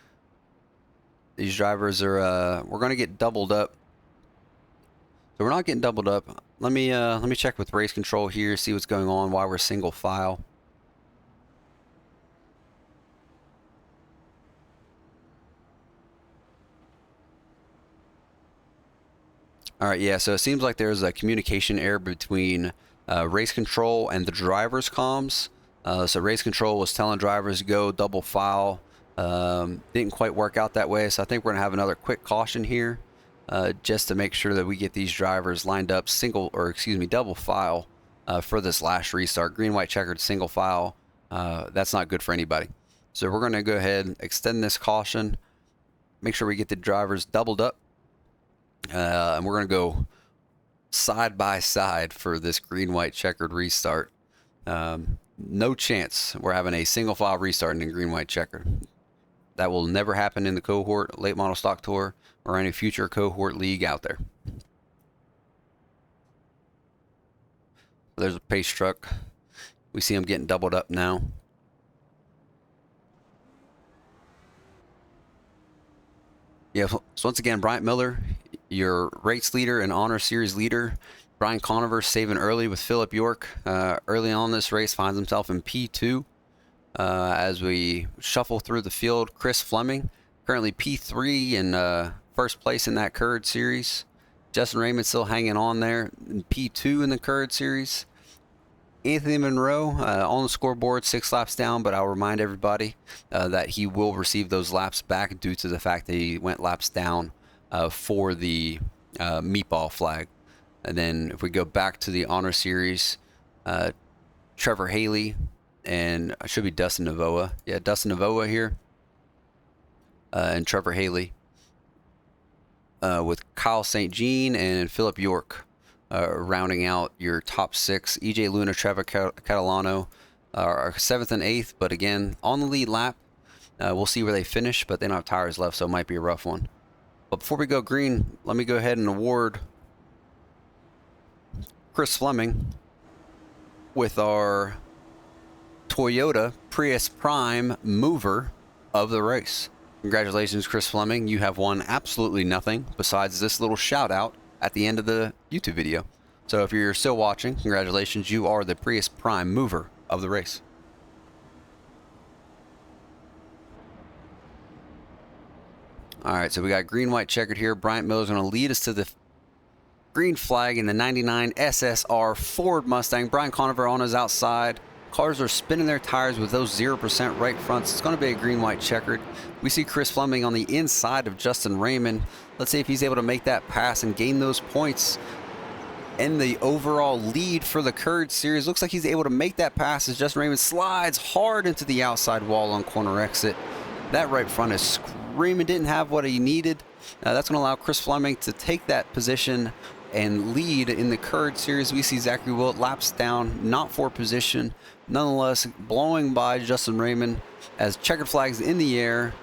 These drivers are we're going to get doubled up. So we're not getting doubled up. Let me check with race control here, see what's going on while we're single file. All right, yeah, so it seems like there's a communication error between race control and the driver's comms. So race control was telling drivers to go double file. Didn't quite work out that way, so I think we're gonna have another quick caution here, just to make sure that we get these drivers lined up double file for this last restart. Green, white, checkered, single file. That's not good for anybody. So we're gonna go ahead and extend this caution, make sure we get the drivers doubled up, and we're gonna go side by side for this green, white, checkered restart. No chance we're having a single file restart in green, white, checkered. That will never happen in the Kohort late model stock tour or any future Kohort league out there. There's a pace truck. We see him getting doubled up now. Yeah, so once again, Bryant Miller, your race leader and honor series leader. Brian Conover saving early with Philip York. Early on this race finds himself in P2. As we shuffle through the field, Chris Fleming, currently P3 in first place in that Curd series. Justin Raymond still hanging on there in P2 in the Curd series. Anthony Monroe on the scoreboard, 6 laps down, but I'll remind everybody that he will receive those laps back due to the fact that he went laps down for the meatball flag. And then if we go back to the honor series, Trevor Haley, and it should be Dustin Navoa. Yeah, Dustin Navoa here. And Trevor Haley. With Kyle St. Jean and Philip York rounding out your top 6. EJ Luna, Trevor Catalano are 7th and 8th, but again, on the lead lap. We'll see where they finish, but they don't have tires left, so it might be a rough one. But before we go green, let me go ahead and award Chris Fleming with our Toyota Prius Prime mover of the race. Congratulations, Chris Fleming. You have won absolutely nothing besides this little shout out at the end of the YouTube video. So if you're still watching, congratulations. You are the Prius Prime mover of the race. All right, so we got green, white, checkered here. Bryant Miller's going to lead us to the green flag in the 99 SSR Ford Mustang. Brian Conover on his outside. Cars are spinning their tires with those 0% right fronts. It's going to be a green, white, checkered. We see Chris Fleming on the inside of Justin Raymond. Let's see if he's able to make that pass and gain those points. And the overall lead for the Curd series. Looks like he's able to make that pass as Justin Raymond slides hard into the outside wall on corner exit. That right front is screaming, didn't have what he needed. That's going to allow Chris Fleming to take that position and lead in the Curd series. We see Zachary Wilt laps down, not for position, nonetheless blowing by Justin Raymond as checkered flags in the air.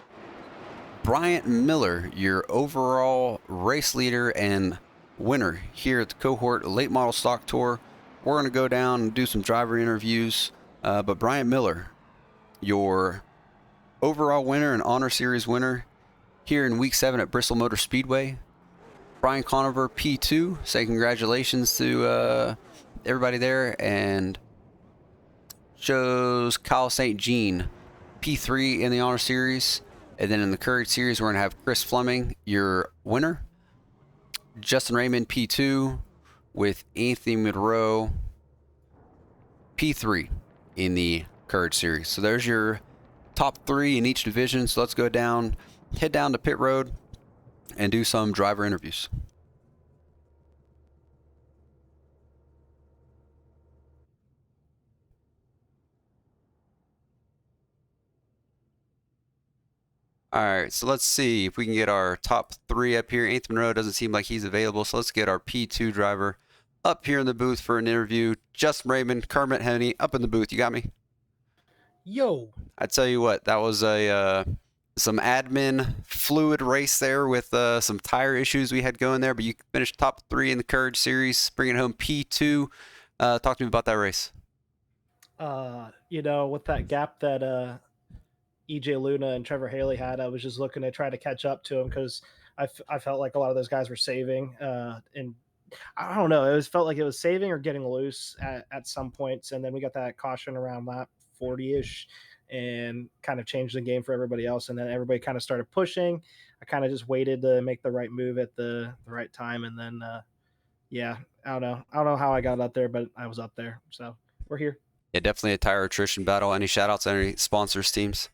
Bryant Miller, your overall race leader and winner here at the Kohort Late Model Stock Tour. We're going to go down and do some driver interviews, but Bryant Miller, your overall winner and honor series winner here in week 7 at Bristol Motor Speedway. Brian Conover, P2. Say congratulations to everybody there, and shows Kyle St. Jean, P3 in the honor series. And then in the Curd series, we're going to have Chris Fleming, your winner. Justin Raymond, P2, with Anthony Monroe, P3 in the Curd series. So there's your top 3 in each division. So let's go down, head down to pit road, and do some driver interviews. All right, so let's see if we can get our top 3 up here. Anthony Monroe doesn't seem like he's available, so let's get our P2 driver up here in the booth for an interview. Justin Raymond, Kermit Henny, up in the booth. You got me? Yo, I tell you what, that was a some admin fluid race there with some tire issues we had going there, but you finished top 3 in the Courage Series, bringing home P2. Talk to me about that race. with that gap that EJ Luna and Trevor Haley had, I was just looking to try to catch up to him because I felt like a lot of those guys were saving, and I don't know, it was felt like it was saving or getting loose at some points, and then we got that caution around lap 40-ish and kind of changed the game for everybody else, and then everybody kind of started pushing. I kind of just waited to make the right move at the right time, and then yeah, I don't know how I got up there, but I was up there, so we're here. Yeah, definitely a tire attrition battle. Any shout outs to any sponsors, teams?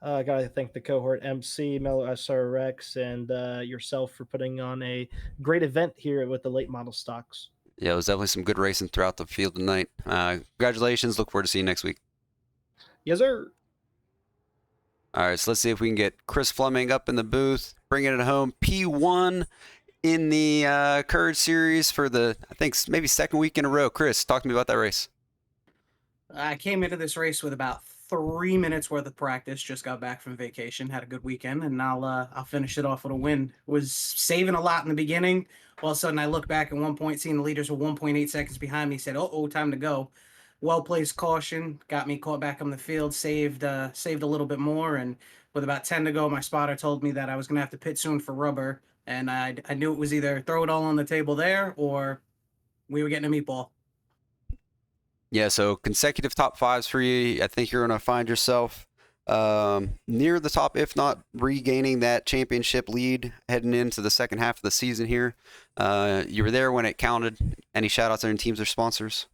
I got to thank the Cohort MC, Mellow SRX, and yourself for putting on a great event here with the late model stocks. Yeah, it was definitely some good racing throughout the field tonight. Congratulations. Look forward to seeing you next week. Yes, sir. All right, so let's see if we can get Chris Fleming up in the booth, bringing it home. P1 in the Courage Series for the, I think, maybe second week in a row. Chris, talk to me about that race. I came into this race with about 3 minutes worth of practice. Just got back from vacation, had a good weekend, and I'll finish it off with a win. Was saving a lot in the beginning. All of a sudden, I look back at one point, seeing the leaders were 1.8 seconds behind me. Said, "Oh, time to go." Well placed caution got me caught back on the field. Saved a little bit more, and with about 10 to go, my spotter told me that I was gonna have to pit soon for rubber, and I knew it was either throw it all on the table there or we were getting a meatball. Yeah, so consecutive top 5s for you. I think you're going to find yourself near the top, if not regaining that championship lead heading into the second half of the season here. You were there when it counted. Any shout outs to any teams or sponsors?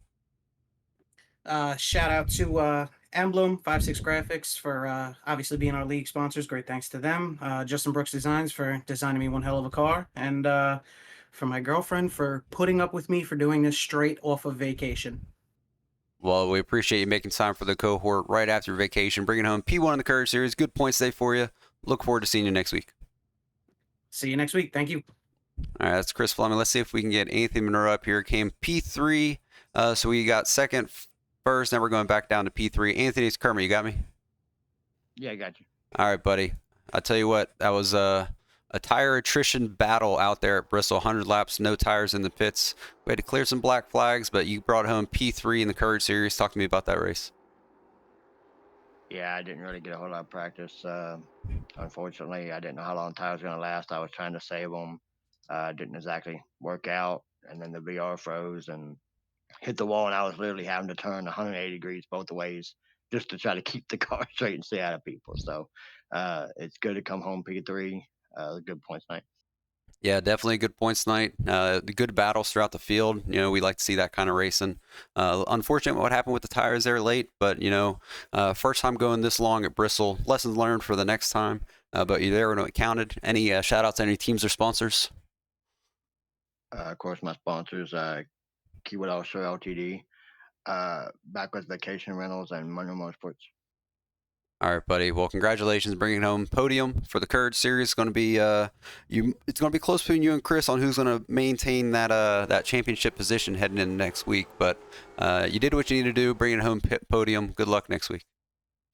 Shout out to Emblem 56 Graphics for obviously being our league sponsors. Great thanks to them. Justin Brooks Designs for designing me one hell of a car, and for my girlfriend for putting up with me for doing this straight off of vacation. Well, we appreciate you making time for the cohort right after your vacation, bringing home P1 in the Courage Series. Good points day for you. Look forward to seeing you next week. See you next week. Thank you. All right, that's Chris Fleming. Let's see if we can get Anthony Monroe up here. Came P3, so we got second, first. Now we're going back down to P3. Anthony's Kermit, you got me? Yeah, I got you. All right, buddy. I tell you what, that was a tire attrition battle out there at Bristol. 100 laps, no tires in the pits. We had to clear some black flags, but you brought home P3 in the Courage Series. Talk to me about that race. Yeah, I didn't really get a whole lot of practice. Unfortunately, I didn't know how long tires was going to last. I was trying to save them. Didn't exactly work out. And then the VR froze and hit the wall, and I was literally having to turn 180 degrees both ways just to try to keep the car straight and stay out of people. So it's good to come home P3. Good points night. Yeah, definitely a good points night. The good battles throughout the field. You know, we like to see that kind of racing. Unfortunate what happened with the tires there late, but first time going this long at Bristol. Lessons learned for the next time. But you're there when it counted. Any shout outs to any teams or sponsors? Of course, my sponsors, Keyword Offshore Ltd, Backwoods Vacation Rentals, and Monroe Motorsports. All right, buddy. Well, congratulations bringing home podium for the Courage Series. It's going to be It's going to be close between you and Chris on who's going to maintain that championship position heading in next week. But you did what you need to do, bringing home podium. Good luck next week.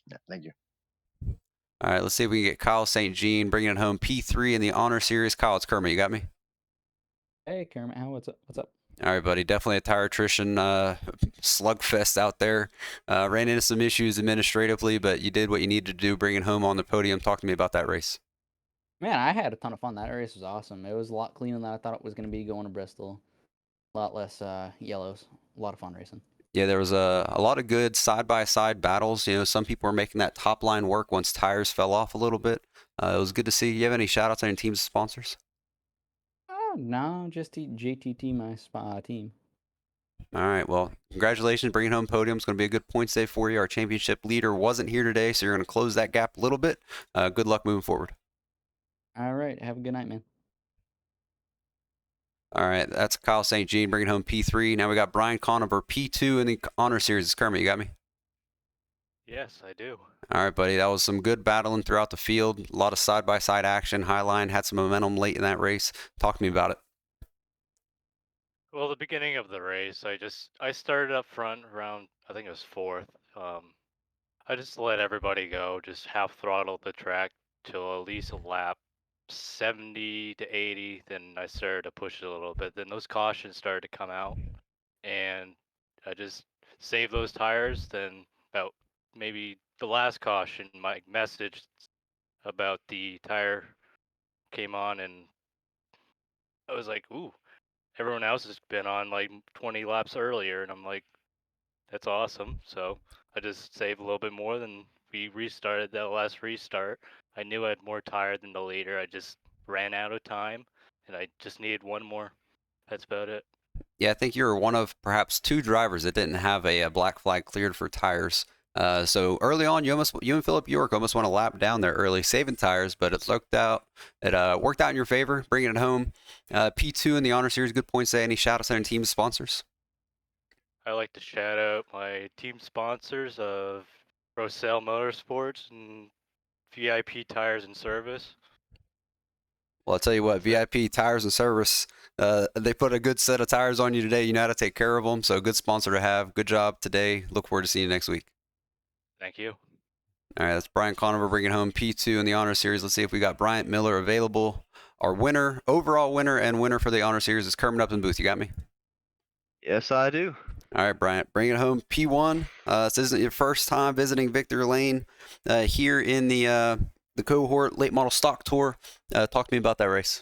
Yeah, thank you. All right, let's see if we can get Kyle St. Jean bringing it home P3 in the Honor Series. Kyle, it's Kermit. You got me? Hey, Kermit, what's up? What's up? All right, buddy. Definitely a tire attrition slugfest out there. Ran into some issues administratively, but you did what you needed to do, bringing home on the podium. Talk to me about that race. Man, I had a ton of fun. That race was awesome. It was a lot cleaner than I thought it was going to be going to Bristol. A lot less yellows. A lot of fun racing. Yeah, there was a lot of good side-by-side battles. You know, some people were making that top line work once tires fell off a little bit. It was good to see. You have any shout-outs on any teams sponsors? Oh, no, just JTT, my team. All right, well, congratulations bringing home podium. It's going to be a good points day for you. Our championship leader wasn't here today, so you're going to close that gap a little bit. Good luck moving forward. All right, have a good night, man. All right, that's Kyle St. Jean bringing home P3. Now we got Brian Conover, P2 in the Honor Series. Kermit, you got me? Yes, I do. All right, buddy. That was some good battling throughout the field. A lot of side-by-side action. Highline had some momentum late in that race. Talk to me about it. Well, the beginning of the race, I started up front around, I think it was fourth. I just let everybody go, just half throttled the track till at least a lap 70 to 80. Then I started to push it a little bit. Then those cautions started to come out, and I just saved those tires. Then about maybe the last caution, my message about the tire came on, and I was like, "Ooh, everyone else has been on like 20 laps earlier," and I'm like, "That's awesome." So I just saved a little bit more. Then we restarted that last restart. I knew I had more tire than the leader. I just ran out of time, and I just needed one more. That's about it. Yeah, I think you were one of perhaps 2 drivers that didn't have a black flag cleared for tires. So early on, you and Philip York almost went a lap down there early, saving tires, but it worked out. It worked out in your favor, bringing it home. P2 in the Honor Series, good points. Any shout outs to any team sponsors? I like to shout out my team sponsors of Rosell Motorsports and VIP Tires and Service. Well, I'll tell you what, VIP Tires and Service, they put a good set of tires on you today. You know how to take care of them, so good sponsor to have. Good job today. Look forward to seeing you next week. Thank you. All right, that's Brian Conover bringing home P2 in the Honor Series. Let's see if we got Bryant Miller available. Our winner, overall winner, and winner for the Honor Series is Kermit up in booth. You got me? Yes, I do. All right, Bryant, bring it home. P1. This isn't your first time visiting Victory Lane here in the Kohort Late Model Stock Tour. Talk to me about that race.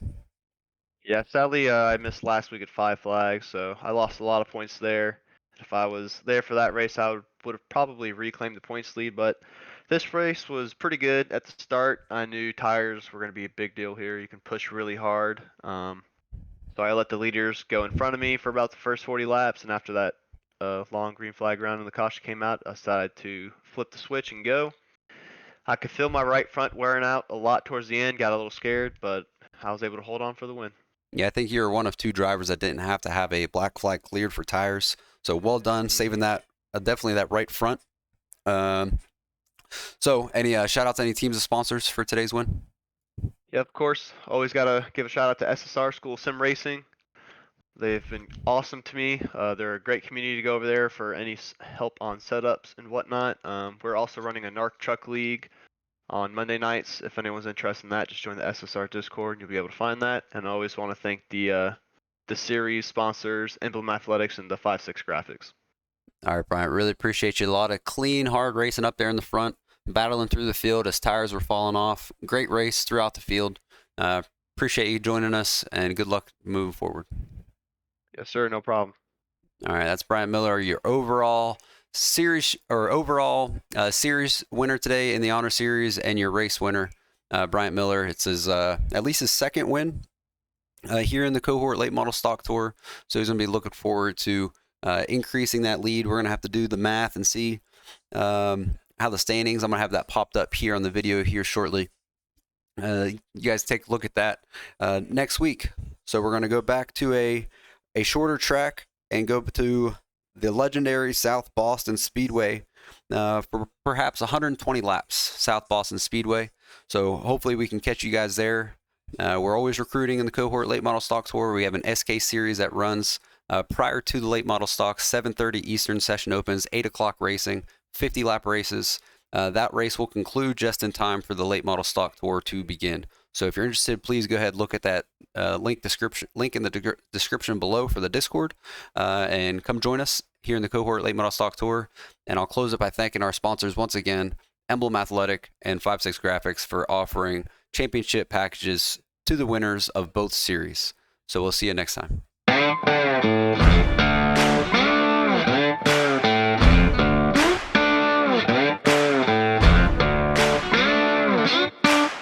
Yeah, sadly, I missed last week at 5 Flags, so I lost a lot of points there. If I was there for that race, I would have probably reclaimed the points lead, but this race was pretty good at the start. I knew tires were going to be a big deal here. You can push really hard. So I let the leaders go in front of me for about the first 40 laps, and after that long green flag round and the caution came out, I decided to flip the switch and go. I could feel my right front wearing out a lot towards the end, got a little scared, but I was able to hold on for the win. Yeah, I think you're one of 2 drivers that didn't have to have a black flag cleared for tires. So well done, saving that, definitely that right front. So any shout outs to any teams and sponsors for today's win? Yeah, of course. Always got to give a shout out to SSR School Sim Racing. They've been awesome to me. They're a great community to go over there for any help on setups and whatnot. We're also running a NARC Truck League on Monday nights. If anyone's interested in that, just join the SSR Discord and you'll be able to find that. And I always want to thank the series sponsors, Emblem Athletics and the 5-6 Graphics. All right, Bryant, really appreciate you. A lot of clean, hard racing up there in the front, battling through the field as tires were falling off. Great race throughout the field. Appreciate you joining us, and good luck moving forward. Yes, sir. No problem. All right, that's Bryant Miller, your overall series series winner today in the Honor Series, and your race winner, Bryant Miller. It's his at least his second win here in the Kohort Late Model Stock Tour, so he's gonna be looking forward to increasing that lead. We're gonna have to do the math and see how the standings. I'm gonna have that popped up here on the video here shortly. You guys take a look at that next week. So we're gonna go back to a shorter track and go to the legendary South Boston Speedway for perhaps 120 laps, South Boston Speedway. So hopefully we can catch you guys there. We're always recruiting in the Kohort Late Model Stock Tour. We have an SK series that runs prior to the Late Model Stock, 7:30 Eastern session opens, 8 o'clock racing, 50 lap races. That race will conclude just in time for the Late Model Stock Tour to begin. So if you're interested, please go ahead and look at that link in the description below for the Discord, and come join us here in the Kohort Late Model Stock Tour. And I'll close it by thanking our sponsors once again, Emblem Athletic and 5-6 Graphics, for offering championship packages to the winners of both series. So we'll see you next time.